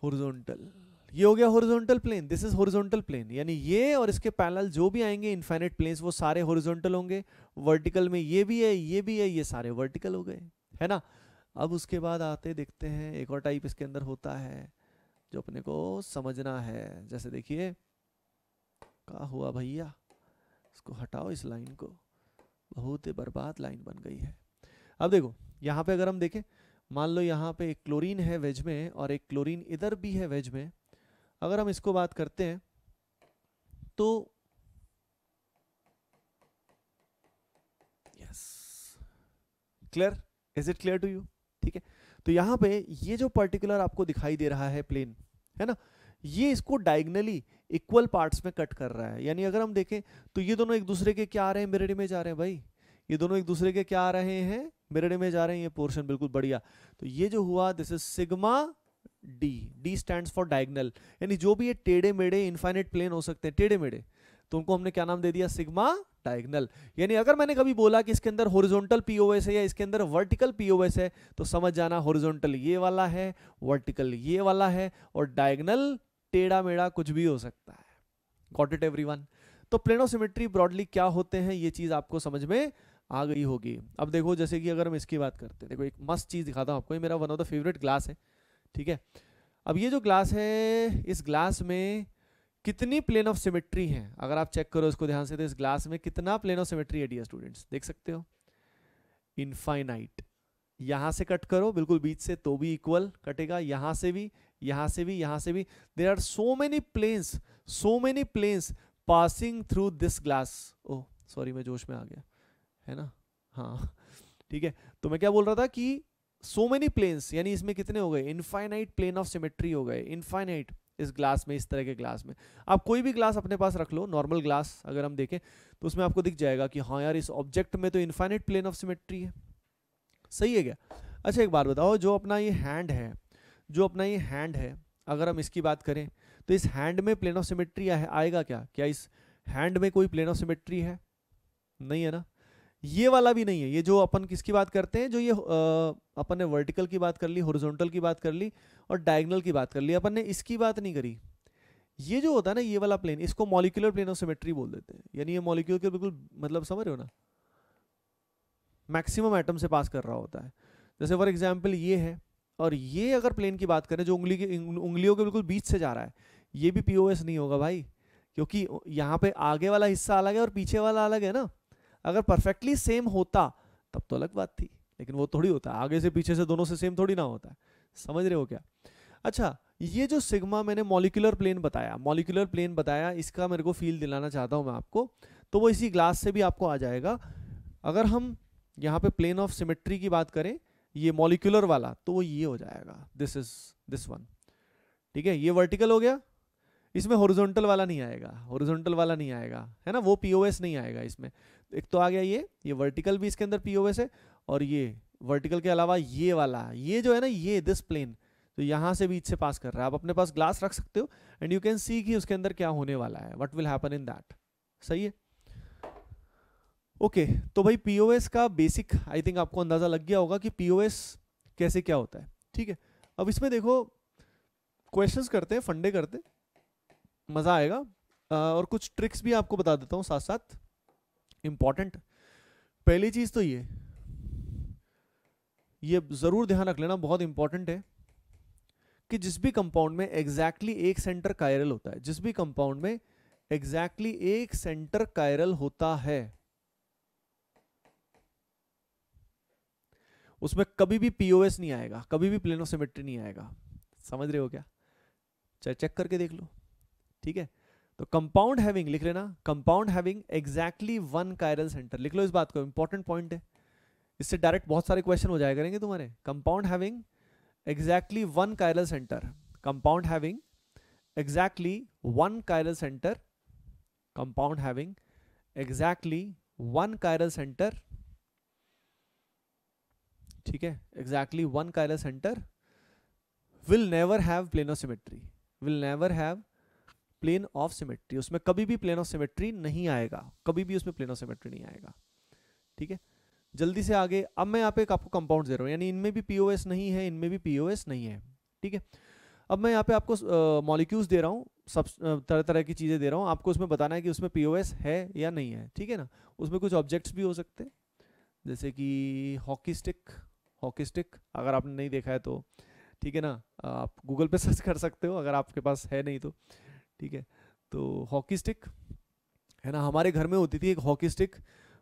हॉरिजॉन्टल। ये हो गया horizontal plane, this is horizontal plane, यानी ये और इसके पैरेलल जो भी आएंगे इनफाइनाइट प्लेन्स वो सारे हॉरिजॉन्टल होंगे। वर्टिकल में ये भी है, ये भी है, ये सारे वर्टिकल हो गए, है ना। अब उसके बाद आते देखते हैं एक और टाइप इसके अंदर होता है जो अपने को समझना है। जैसे देखिए क्या हुआ भैया, इसको हटाओ, इस लाइन को, बहुत ही बर्बाद लाइन बन गई है। अब देखो यहाँ पे अगर हम देखें, मान लो यहाँ पे एक क्लोरीन है वेज में और एक क्लोरीन इधर भी है वेज में। अगर हम इसको बात करते हैं तो yes, clear, is it clear to you? ठीक है, तो यहाँ पे ये जो पर्टिकुलर आपको दिखाई दे रहा है प्लेन, है ना, ये इसको डायगनली इक्वल पार्ट्स में कट कर रहा है। यानी अगर हम देखें तो ये दोनों एक दूसरे के क्या आ रहे हैं, मिरर इमेज आ रहे हैं भाई। ये दोनों एक दूसरे के क्या आ रहे हैं, मिरर इमेज आ रहे हैं। ये पोर्शन बिल्कुल बढ़िया। तो ये जो हुआ this is sigma D stands for diagonal, यानी जो भी ये टेढ़े मेढ़े इनफाइनाइट प्लेन हो सकते हैं, टेढ़े मेढ़े, तो उनको हमने क्या नाम दे दिया, सिग्मा डायगनल। यानी अगर मैंने कभी बोला कि इसके अंदर हॉरिजॉन्टल पीओएस है या इसके अंदर वर्टिकल पीओएस है, तो समझ जाना हॉरिजॉन्टल ये वाला है, वर्टिकल ये वाला है, और डायगनल टेढ़ा मेढ़ा कुछ भी हो सकता है। Got it everyone? तो प्लेन ऑफ सिमेट्री ब्रॉडली क्या होते हैं, ये चीज आपको समझ में आ गई होगी। अब देखो जैसे कि अगर हम इसकी बात करते हैं, देखो एक मस्त चीज दिखाता हूं आपको, ये मेरा one of the favourite glass है, ठीक है। अब ये जो ग्लास है, इस ग्लास में कितनी प्लेन ऑफ सिमेट्री है, अगर आप चेक करो इसको ध्यान से, तो इस ग्लास में कितना प्लेन ऑफ सिमेट्री है डियर स्टूडेंट्स, देख सकते हो, इनफाइनाइट। यहां से कट करो बिल्कुल बीच से तो भी इक्वल कटेगा, यहां से भी, यहां से भी, यहां से भी। There are so many planes passing through this glass. Oh sorry, मैं जोश में आ गया, है ना, हाँ ठीक है। तो मैं क्या बोल रहा था कि सो मेनी प्लेन्स, यानी इसमें कितने हो गए, इनफाइनाइट प्लेन ऑफ सिमेट्री हो गए, इनफाइनाइट इस ग्लास में, इस तरह के ग्लास में। आप कोई भी ग्लास अपने पास रख लो, नॉर्मल ग्लास अगर हम देखें तो उसमें आपको दिख जाएगा कि हाँ यार इस ऑब्जेक्ट में तो इनफाइनाइट प्लेन ऑफ सिमेट्री है। सही है क्या? अच्छा एक बात बताओ, जो अपना ये हैंड है, अगर हम इसकी बात करें तो इस हैंड में प्लेन ऑफ सिमेट्री आएगा क्या? क्या इस हैंड में कोई प्लेन ऑफ सिमेट्री है? नहीं है ना। ये वाला भी नहीं है। ये जो अपन किसकी बात करते हैं, जो ये अपन ने वर्टिकल की बात कर ली, हॉरिजॉन्टल की बात कर ली और डायगोनल की बात कर ली, अपन ने इसकी बात नहीं करी। ये जो होता है ना, ये वाला प्लेन, इसको मॉलिक्यूलर प्लेन ऑफ सिमेट्री बोल देते हैं। यानी ये मॉलिक्यूल के बिल्कुल, मतलब समझ रहे हो ना, मैक्सिमम एटम से पास कर रहा होता है। जैसे फॉर एग्जाम्पल ये है, और ये अगर प्लेन की बात करें जो उंगलियों के बिल्कुल बीच से जा रहा है, ये भी पीओएस नहीं होगा भाई, क्योंकि यहाँ पे आगे वाला हिस्सा अलग है और पीछे वाला अलग है ना। अगर परफेक्टली सेम होता तब तो अलग बात थी, लेकिन वो थोड़ी होता है, आगे से पीछे से दोनों से सेम थोड़ी ना होता है। समझ रहे हो क्या? अच्छा, ये जो सिग्मा मैंने मॉलिक्यूलर प्लेन बताया, इसका मेरे को फील दिलाना चाहता हूं मैं आपको, तो वो इसी ग्लास से भी आपको आ जाएगा। अगर हम यहाँ पे प्लेन ऑफ सिमेट्री की बात करें, ये मॉलिक्यूलर वाला, तो वो ये हो जाएगा, दिस इज दिस वन। ठीक है, ये वर्टिकल हो गया, इसमें हॉरिजॉन्टल वाला नहीं आएगा, हॉरिजॉन्टल वाला नहीं आएगा, है ना, वो पीओएस नहीं आएगा इसमें। एक तो आ गया ये वर्टिकल भी इसके अंदर पीओएस है, और ये वर्टिकल के अलावा ये वाला, ये जो है ना, ये दिस प्लेन, तो यहां से बीच से पास कर रहा है। आप अपने पास ग्लास रख सकते हो एंड यू कैन सी कि उसके अंदर क्या होने वाला है, what will happen in that. सही है, ओके। तो भाई पीओएस का बेसिक आई थिंक आपको अंदाजा लग गया होगा कि पीओएस कैसे क्या होता है। ठीक है, अब इसमें देखो क्वेश्चंस करते हैं, फंडे करते हैं, मजा आएगा। और कुछ ट्रिक्स भी आपको बता देता हूँ साथ साथ, इंपॉर्टेंट। पहली चीज तो ये जरूर ध्यान रख लेना, बहुत इंपॉर्टेंट है, कि जिस भी कंपाउंड में एग्जैक्टली एक सेंटर कायरल होता है, जिस भी कंपाउंड में एग्जैक्टली एक सेंटर कायरल होता है, उसमें कभी भी पीओएस नहीं आएगा, कभी भी प्लेन ऑफ सिमेट्री नहीं आएगा। समझ रहे हो क्या? चाहे चेक करके देख लो। ठीक है, तो कंपाउंड हैविंग लिख लेना, compound having exactly one chiral centre, लिख लो इस बात को, इंपॉर्टेंट पॉइंट है, इससे डायरेक्ट बहुत सारे क्वेश्चन हो जाया करेंगे तुम्हारे। Compound having exactly one chiral centre, compound having exactly one chiral centre, compound having exactly one chiral centre. ठीक है, exactly one chiral centre will never have plane of symmetry, will never have plane of symmetry, उसमें कभी भी plane of symmetry नहीं आएगा, कभी भी उसमें प्लेन ऑफ सिमेट्री नहीं आएगा। ठीक है, जल्दी से आगे। अब मैं यहाँ पे आपको कंपाउंड दे रहा हूँ, यानी इनमें भी पीओएस नहीं है, इनमें भी पीओएस नहीं है। ठीक है, अब मैं यहाँ पे आपको मॉलिक्यूल्स दे रहा हूँ, सब तरह तरह की चीज़ें दे रहा हूँ, आपको उसमें बताना है कि उसमें पीओएस है या नहीं है। ठीक है ना, उसमें कुछ ऑब्जेक्ट्स भी हो सकते हैं, जैसे कि हॉकी स्टिक, हॉकी स्टिक अगर आपने नहीं देखा है तो ठीक है ना, आप गूगल पे सर्च कर सकते हो अगर आपके पास है नहीं तो। ठीक है, तो हॉकी स्टिक है ना, हमारे घर में होती थी एक हॉकी स्टिक,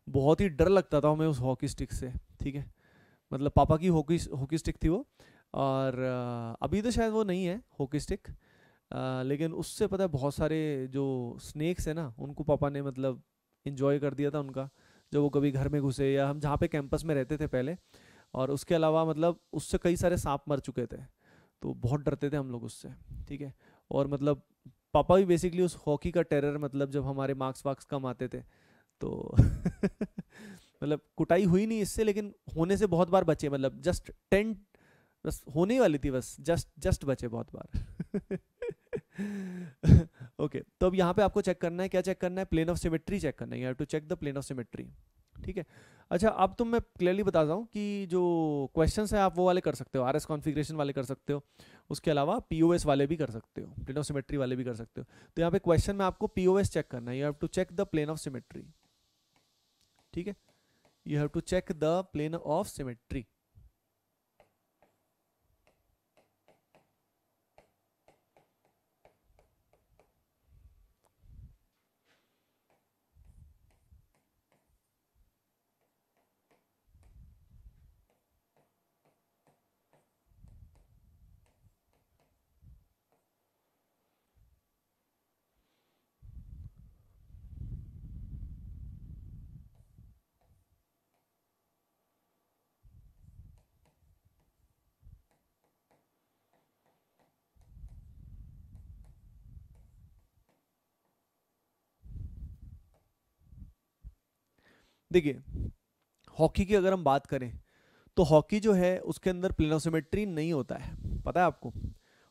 बहुत ही डर लगता था हमें उस हॉकी स्टिक से। ठीक है, मतलब पापा की हॉकी हॉकी स्टिक थी वो, और अभी तो शायद वो नहीं है हॉकी स्टिक, लेकिन उससे पता है बहुत सारे जो स्नेक्स है ना, उनको पापा ने मतलब इंजॉय कर दिया था उनका, जब वो कभी घर में घुसे, या हम जहाँ पे कैंपस में रहते थे पहले, और उसके अलावा मतलब उससे कई सारे सांप मर चुके थे, तो बहुत डरते थे हम लोग उससे। ठीक है, और मतलब पापा भी बेसिकली उस हॉकी का टेरर, मतलब जब हमारे मार्क्स वार्क्स कम आते थे तो मतलब कुटाई हुई नहीं इससे, लेकिन होने से बहुत बार बचे, मतलब जस्ट 10, बस होने ही वाली थी, बस जस्ट जस्ट बचे बहुत बार। ओके, तो अब यहाँ पे आपको चेक करना है, क्या चेक करना है? प्लेन ऑफ सिमेट्री चेक करना है, you have to check the plane of symmetry. ठीक है, अच्छा अब तो मैं क्लियरली बता रहा हूँ कि जो क्वेश्चंस है आप वो वाले कर सकते हो, आरएस कॉन्फ़िगरेशन वाले कर सकते हो, उसके अलावा पीओएस वाले भी कर सकते हो, प्लेन ऑफ सिमेट्री वाले भी कर सकते हो। तो यहाँ पे क्वेश्चन में आपको पीओएस चेक करना है, you have to check the plane of symmetry. ठीक है, you have to check the plane of symmetry. देखिए, हॉकी की अगर हम बात करें तो हॉकी जो है उसके अंदर प्लेन ऑफ सिमेट्री नहीं होता है, पता है आपको?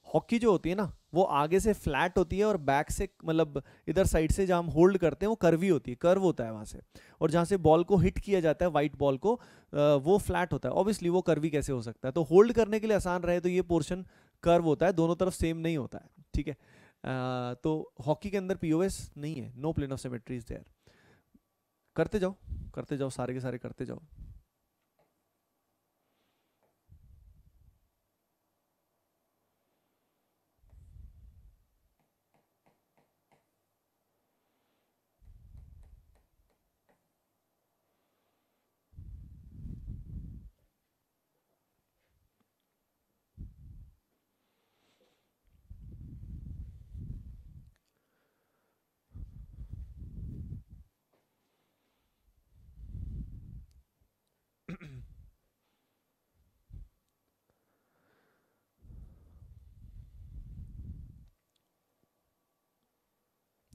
हॉकी जो होती है ना, वो आगे से फ्लैट होती है और बैक से, मतलब इधर साइड से जहाँ हम होल्ड करते हैं वो कर्वी होती है, कर्व होता है वहाँ से, और जहाँ से बॉल को हिट किया जाता है, वाइट बॉल को, वो फ्लैट होता है। ऑब्वियसली वो कर्वी कैसे हो सकता है? तो होल्ड करने के लिए आसान रहे तो ये पोर्शन कर्व होता है, दोनों तरफ सेम नहीं होता है। ठीक है, तो हॉकी के अंदर पीओएस नहीं है, no plane of symmetry is there. करते जाओ, सारे के सारे करते जाओ।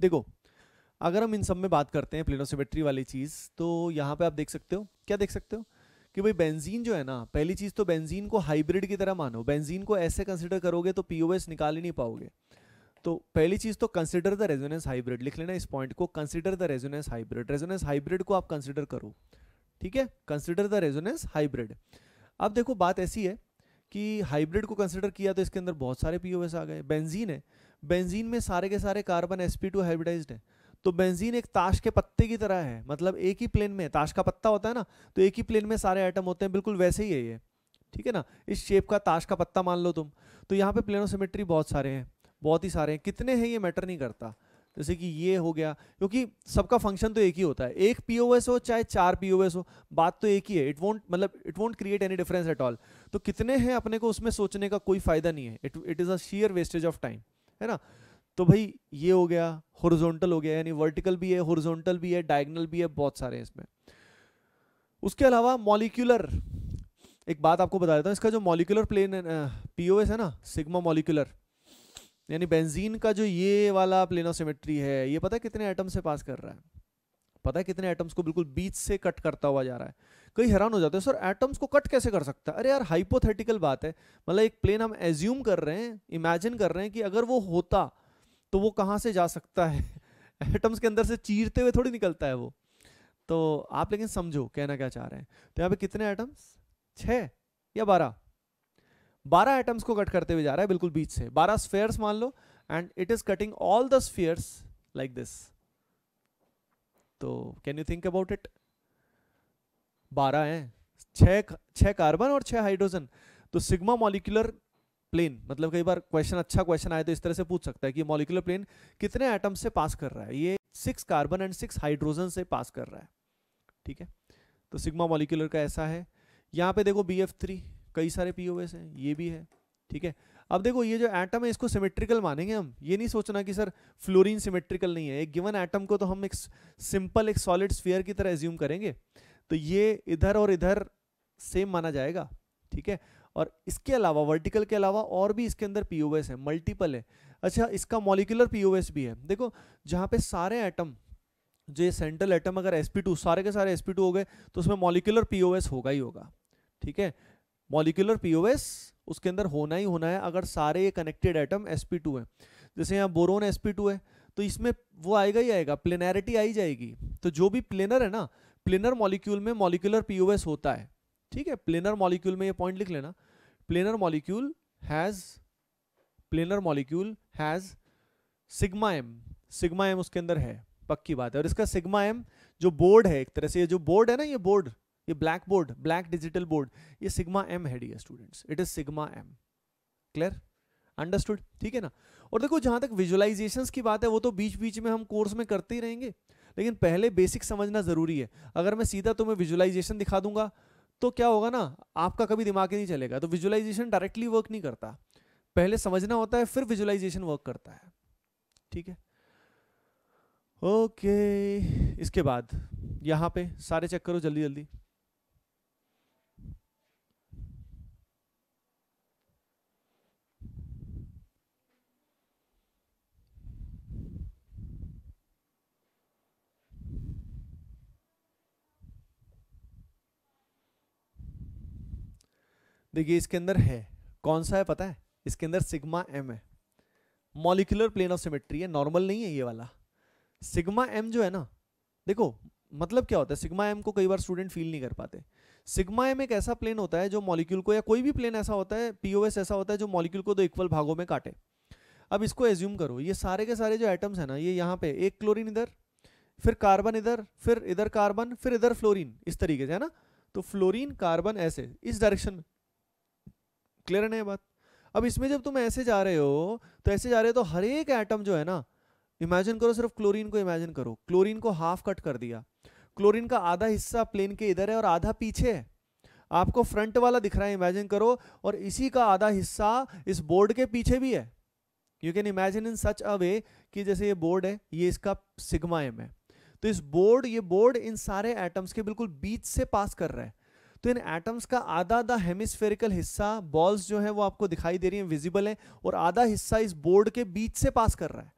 देखो अगर हम इन सब में बात करते हैं प्लेनो सिमेट्री वाली चीज, तो यहाँ पे आप देख सकते हो, क्या देख सकते हो कि भाई बेंजीन जो है ना, पहली चीज तो बेंजीन को हाइब्रिड की तरह मानो, बेंजीन को ऐसे कंसिडर करोगे तो पीओएस निकाल ही नहीं पाओगे। तो पहली चीज तो कंसिडर द रेजोनेंस हाइब्रिड, लिख लेना इस पॉइंट को, consider the resonance hybrid, resonance hybrid को आप कंसिडर करो, ठीक है, कंसिडर द रेजोनेंस हाइब्रिड। अब देखो बात ऐसी है कि हाइब्रिड को कंसिडर किया तो इसके अंदर बहुत सारे पीओएस आ गए। बेंजीन है, बेंजीन में सारे के सारे कार्बन sp2 हाइब्रिडाइज्ड है, तो बेंजीन एक ताश के पत्ते की तरह है, मतलब एक ही प्लेन में, ताश का पत्ता होता है ना, तो एक ही प्लेन में सारे एटम होते हैं, बिल्कुल वैसे ही है ये, ठीक है ना, इस शेप का ताश का पत्ता मान लो तुम। तो यहाँ पे प्लेनो सिमेट्री बहुत सारे हैं, बहुत ही सारे हैं, कितने हैं ये मैटर नहीं करता, जैसे कि ये हो गया, क्योंकि सबका फंक्शन तो एक ही होता है, एक पीओएस हो चाहे 4 पीओएस हो, बात तो एक ही है, it won't create any difference at all. तो कितने हैं अपने को उसमें सोचने का कोई फायदा नहीं है, it is a share wastage of time, है ना। तो भाई ये हो गया, हॉरिजॉन्टल हो गया, यानी वर्टिकल भी है, हॉरिजॉन्टल भी है, डायगोनल भी है, बहुत सारे हैं इसमें। उसके अलावा मॉलिक्यूलर, एक बात आपको बता देता हूँ, इसका जो मॉलिक्यूलर प्लेन पीओएस है ना, सिग्मा मॉलिक्यूलर, यानी बेंजीन का जो ये वाला प्लेनोसिमेट्री है, ये पता है कितने एटम से पास कर रहा है, पता है कितने एटम्स को बिल्कुल बीच से कट करता हुआ जा रहा है। कई हैरान हो जाते हैं, सर एटम्स को कट कैसे कर सकता है? अरे यार हाइपोथेटिकल बात है, मतलब एक प्लेन हम एज्यूम कर रहे हैं, इमेजिन कर रहे हैं कि अगर वो होता तो वो कहाँ से जा सकता है एटम्स के अंदर से चीरते हुए थोड़ी निकलता है वो। तो आप लेकिन समझो कहना क्या चाह रहे हैं। तो यहाँ पे कितने एटम्स, 6 या 12 एटम्स को कट करते हुए जा रहा है बिल्कुल बीच से, 12 स्फीयर्स मान लो, and it is cutting all the spheres like this. तो can you think about it, 12 हैं, 6 कार्बन और 6 हाइड्रोजन। तो सिग्मा मॉलिक्यूलर प्लेन, मतलब कई बार अच्छा क्वेश्चन आए तो इस तरह से पूछ सकता है कि मॉलिक्यूलर प्लेन कितने एटम से पास कर रहा है, ये 6 कार्बन एंड 6 हाइड्रोजन से पास कर रहा है, ठीक है। तो सिग्मा मॉलिक्यूलर का ऐसा है। यहाँ पे देखो BF3, कई सारे पीओएस हैं, ये भी है, ठीक है। अब देखो ये जो एटम है इसको सिमेट्रिकल मानेंगे हम, ये नहीं सोचना कि सर फ्लोरीन सिमेट्रिकल नहीं है, एक गिवन एटम को तो हम एक सिंपल एक सॉलिड स्फीयर की तरह एज्यूम करेंगे, तो ये इधर और इधर सेम माना जाएगा, ठीक है। और इसके अलावा वर्टिकल के अलावा और भी इसके अंदर पीओएस है, मल्टीपल है। अच्छा इसका मॉलिक्यूलर पीओएस भी है, देखो जहाँ पे सारे एटम, जो सेंट्रल एटम अगर sp2 सारे के सारे sp2 हो गए तो उसमें मॉलिक्यूलर पीओएस होगा ही होगा, ठीक है। मॉलिक्यूलर पीओएस उसके अंदर होना ही होना है अगर सारे ये कनेक्टेड एटम sp2 है। जैसे यहाँ बोरोन sp2 है तो इसमें वो आएगा ही आएगा, प्लेनैरिटी आई जाएगी। तो जो भी प्लेनर है ना, प्लेनर मॉलिक्यूल में मॉलिक्यूलर पीओएस होता है, ठीक है। प्लेनर मॉलिक्यूल में ये पॉइंट लिख लेना, planar molecule has sigma M उसके अंदर है, पक्की बात है। और इसका सिग्मा एम जो बोर्ड है, एक तरह से ये जो बोर्ड है ना, ये बोर्ड, ये black board, black digital board, ये सिग्मा एम है dear students, it is sigma M. Clear, understood, ठीक है ना। और देखो जहां तक विजुअलाइजेशंस की बात है वो तो बीच बीच में हम कोर्स में करते ही रहेंगे, लेकिन पहले बेसिक समझना जरूरी है। अगर मैं सीधा तुम्हें विजुअलाइजेशन दिखा दूंगा तो क्या होगा ना, आपका कभी दिमाग ही नहीं चलेगा। तो विजुअलाइजेशन डायरेक्टली वर्क नहीं करता, पहले समझना होता है फिर विजुअलाइजेशन वर्क करता है, ठीक है। ओके, इसके बाद यहाँ पे सारे चेक करो जल्दी जल्दी। देखिए इसके अंदर है, कौन सा है पता है, इसके अंदर सिग्मा एम है, मॉलिक्यूलर प्लेन ऑफ सिमेट्री है, नॉर्मल नहीं है ये वाला। सिग्मा एम जो है ना, देखो मतलब क्या होता है, सिग्मा एम को कई बार स्टूडेंट फील नहीं कर पाते। सिग्मा एम एक ऐसा प्लेन होता है जो मॉलिक्यूल को, या कोई भी प्लेन ऐसा होता है, पीओएस ऐसा होता है जो मॉलिक्यूल को दो इक्वल भागों में काटे। अब इसको एज्यूम करो, ये सारे के सारे जो एटम्स है ना, ये यहाँ पे एक क्लोरीन इधर, फिर कार्बन इधर, फिर इधर कार्बन, फिर इधर फ्लोरीन, इस तरीके से है ना। तो फ्लोरीन कार्बन ऐसे इस डायरेक्शन में, क्लियर है ना ये बात। अब इसमें जब तुम ऐसे जा रहे हो तो ऐसे जा रहे हो तो हर एक एटम जो है ना, इमेजिन करो, सिर्फ क्लोरीन को इमेजिन करो, क्लोरीन को हाफ कट कर दिया, क्लोरीन का आधा हिस्सा प्लेन के इधर है और आधा पीछे है, आपको फ्रंट वाला दिख रहा है, इमेजिन करो, और इसी का आधा हिस्सा इस बोर्ड के पीछे भी है। You can imagine in such a वे कि जैसे ये बोर्ड है, ये इसका सिग्मा एम है, तो इस बोर्ड, ये बोर्ड इन सारे एटम्स के बिल्कुल बीच से पास कर रहा है। तो इन एटम्स का आधा आधा हेमिस्फेरिकल हिस्सा, बॉल्स जो है वो आपको दिखाई दे रही है, विजिबल है, और आधा हिस्सा इस बोर्ड के बीच से पास कर रहा है।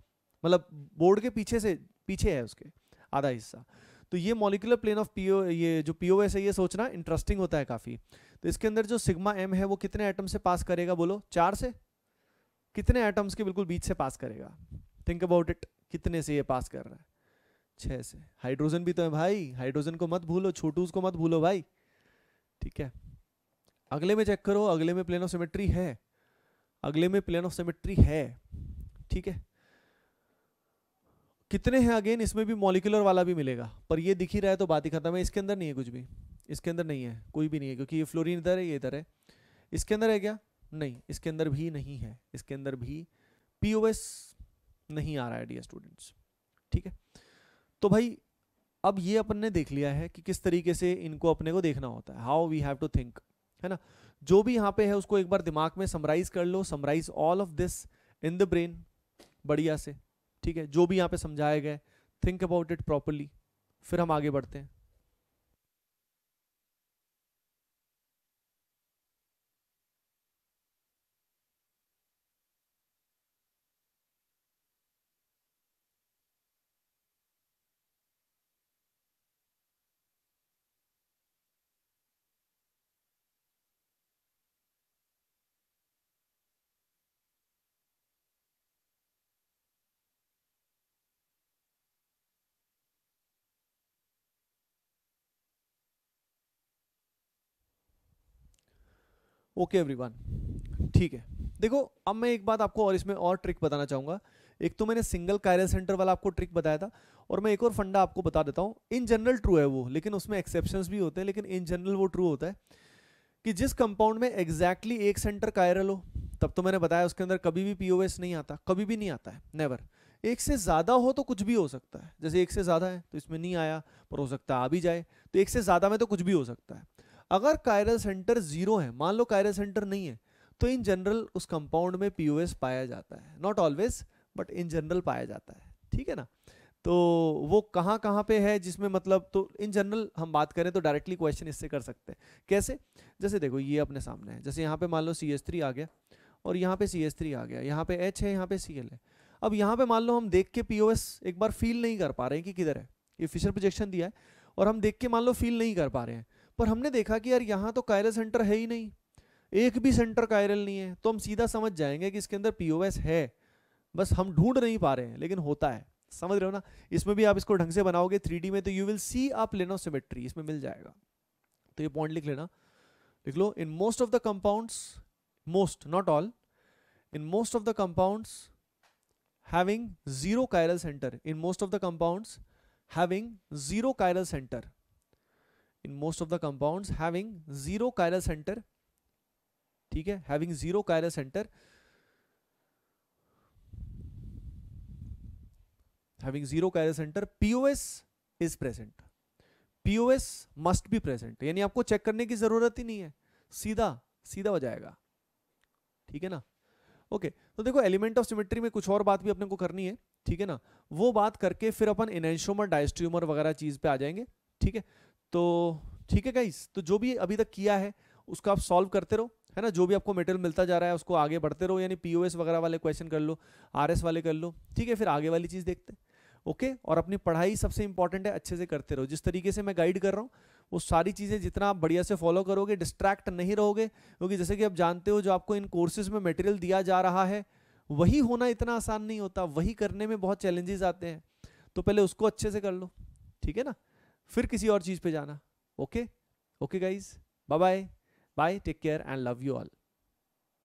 मतलब बोर्ड के पीछे है उसके आधा हिस्सा। तो ये मॉलिक्यूलर प्लेन ऑफ पीओ, ये जो पीओएस है, ये सोचना इंटरेस्टिंग होता है काफी। तो इसके अंदर जो सिग्मा एम है वो कितने एटम से पास करेगा, बोलो 4 से। कितने एटम्स के बिल्कुल बीच से पास करेगा, थिंक अबाउट इट, कितने से ये पास कर रहा है, 6 से। हाइड्रोजन भी तो है भाई, हाइड्रोजन को मत भूलो, छोटूस को मत भूलो भाई, ठीक है। अगले में चेक करो, अगले में प्लेन ऑफ सिमेट्री है, अगले में प्लेन ऑफ सिमेट्री है, ठीक है। कितने हैं अगेन, इसमें भी मॉलिक्यूलर वाला भी मिलेगा, पर ये दिख ही रहा है तो बात ही खत्म है। इसके अंदर नहीं है कुछ भी, इसके अंदर नहीं है, कोई भी नहीं है, क्योंकि ये फ्लोरीन इधर है, ये इधर है। इसके अंदर है क्या, नहीं, इसके अंदर भी नहीं है, इसके अंदर भी पीओएस नहीं आ रहा है डियर स्टूडेंट्स, ठीक है। तो भाई अब ये अपन ने देख लिया है कि किस तरीके से इनको अपने को देखना होता है, how we have to think, है ना। जो भी यहाँ पे है उसको एक बार दिमाग में समराइज कर लो, summarise all of this in the brain बढ़िया से, ठीक है। जो भी यहाँ पे समझाया गया, थिंक अबाउट इट प्रॉपरली, फिर हम आगे बढ़ते हैं। ओके एवरीवन, ठीक है। देखो अब मैं एक बात आपको और इसमें और ट्रिक बताना चाहूंगा। एक तो मैंने सिंगल कायरल सेंटर वाला आपको ट्रिक बताया था, और मैं एक और फंडा आपको बता देता हूँ। इन जनरल ट्रू है वो, लेकिन उसमें एक्सेप्शंस भी होते हैं, लेकिन इन जनरल वो ट्रू होता है कि जिस कंपाउंड में एग्जैक्टली एक सेंटर कायरल हो, तब तो मैंने बताया उसके अंदर कभी भी पीओएस नहीं आता, कभी भी नहीं आता है, नेवर। एक से ज्यादा हो तो कुछ भी हो सकता है, जैसे एक से ज्यादा है तो इसमें नहीं आया, पर हो सकता है आ भी जाए, तो एक से ज्यादा में तो कुछ भी हो सकता है। अगर कायरल सेंटर 0 है, मान लो कायरल सेंटर नहीं है, तो इन जनरल उस कंपाउंड में पीओएस पाया जाता है, not always but in general पाया जाता है, ठीक है ना। तो वो कहाँ कहाँ पे है जिसमें मतलब, तो इन जनरल हम बात करें तो डायरेक्टली क्वेश्चन इससे कर सकते हैं। कैसे, जैसे देखो ये अपने सामने है, जैसे यहाँ पे मान लो CH3 आ गया, और यहाँ पे CH3 आ गया, यहाँ पे H है, यहाँ पे Cl है। अब यहाँ पे मान लो हम देख के पीओएस एक बार फील नहीं कर पा रहे हैं कि किधर है, ये फिशर प्रोजेक्शन दिया है, और हम देख के मान लो फील नहीं कर पा रहे हैं, पर हमने देखा कि यार यहाँ तो कायरल सेंटर है ही नहीं, एक भी सेंटर कायरल नहीं है, तो हम सीधा समझ जाएंगे कि इसके अंदर पीओएस है, बस हम ढूंढ नहीं पा रहे हैं, लेकिन होता है। समझ रहे हो ना। इसमें भी आप इसको ढंग से बनाओगे 3D में, तो you will see a plane of symmetry, इसमें मिल जाएगा। तो ये पॉइंट लिख लेना, लिख लो, in most of the compounds, most not all, in most of the compounds having zero chiral center, in most of the compounds having zero chiral center, in most of the compounds having zero chiral center, ठीक है, having zero chiral center, having zero chiral center, POS is present, POS must be present, यानी आपको check करने की जरूरत ही नहीं है, सीधा सीधा हो जाएगा, ठीक है ना। ओके तो देखो एलिमेंट ऑफ सिमेट्री में कुछ और बात भी अपने को करनी है, ठीक है ना। वो बात करके फिर अपन एनेंटियोमर डायस्ट्रोमर वगैरह चीज पे आ जाएंगे, ठीक है। तो ठीक है गाइस, तो जो भी अभी तक किया है उसको आप सॉल्व करते रहो, है ना। जो भी आपको मटेरियल मिलता जा रहा है उसको आगे बढ़ते रहो, यानी पीओएस वगैरह वाले क्वेश्चन कर लो, आरएस वाले कर लो, ठीक है। फिर आगे वाली चीज देखते हैं, ओके। और अपनी पढ़ाई सबसे इंपॉर्टेंट है, अच्छे से करते रहो, जिस तरीके से मैं गाइड कर रहा हूँ वो सारी चीज़ें जितना आप बढ़िया से फॉलो करोगे, डिस्ट्रैक्ट नहीं रहोगे, क्योंकि जैसे कि आप जानते हो जो आपको इन कोर्सेज में मटेरियल दिया जा रहा है वही होना इतना आसान नहीं होता, वही करने में बहुत चैलेंजेस आते हैं, तो पहले उसको अच्छे से कर लो, ठीक है ना, फिर किसी और चीज़ पे जाना। Okay okay guys, bye bye bye, take care and love you all.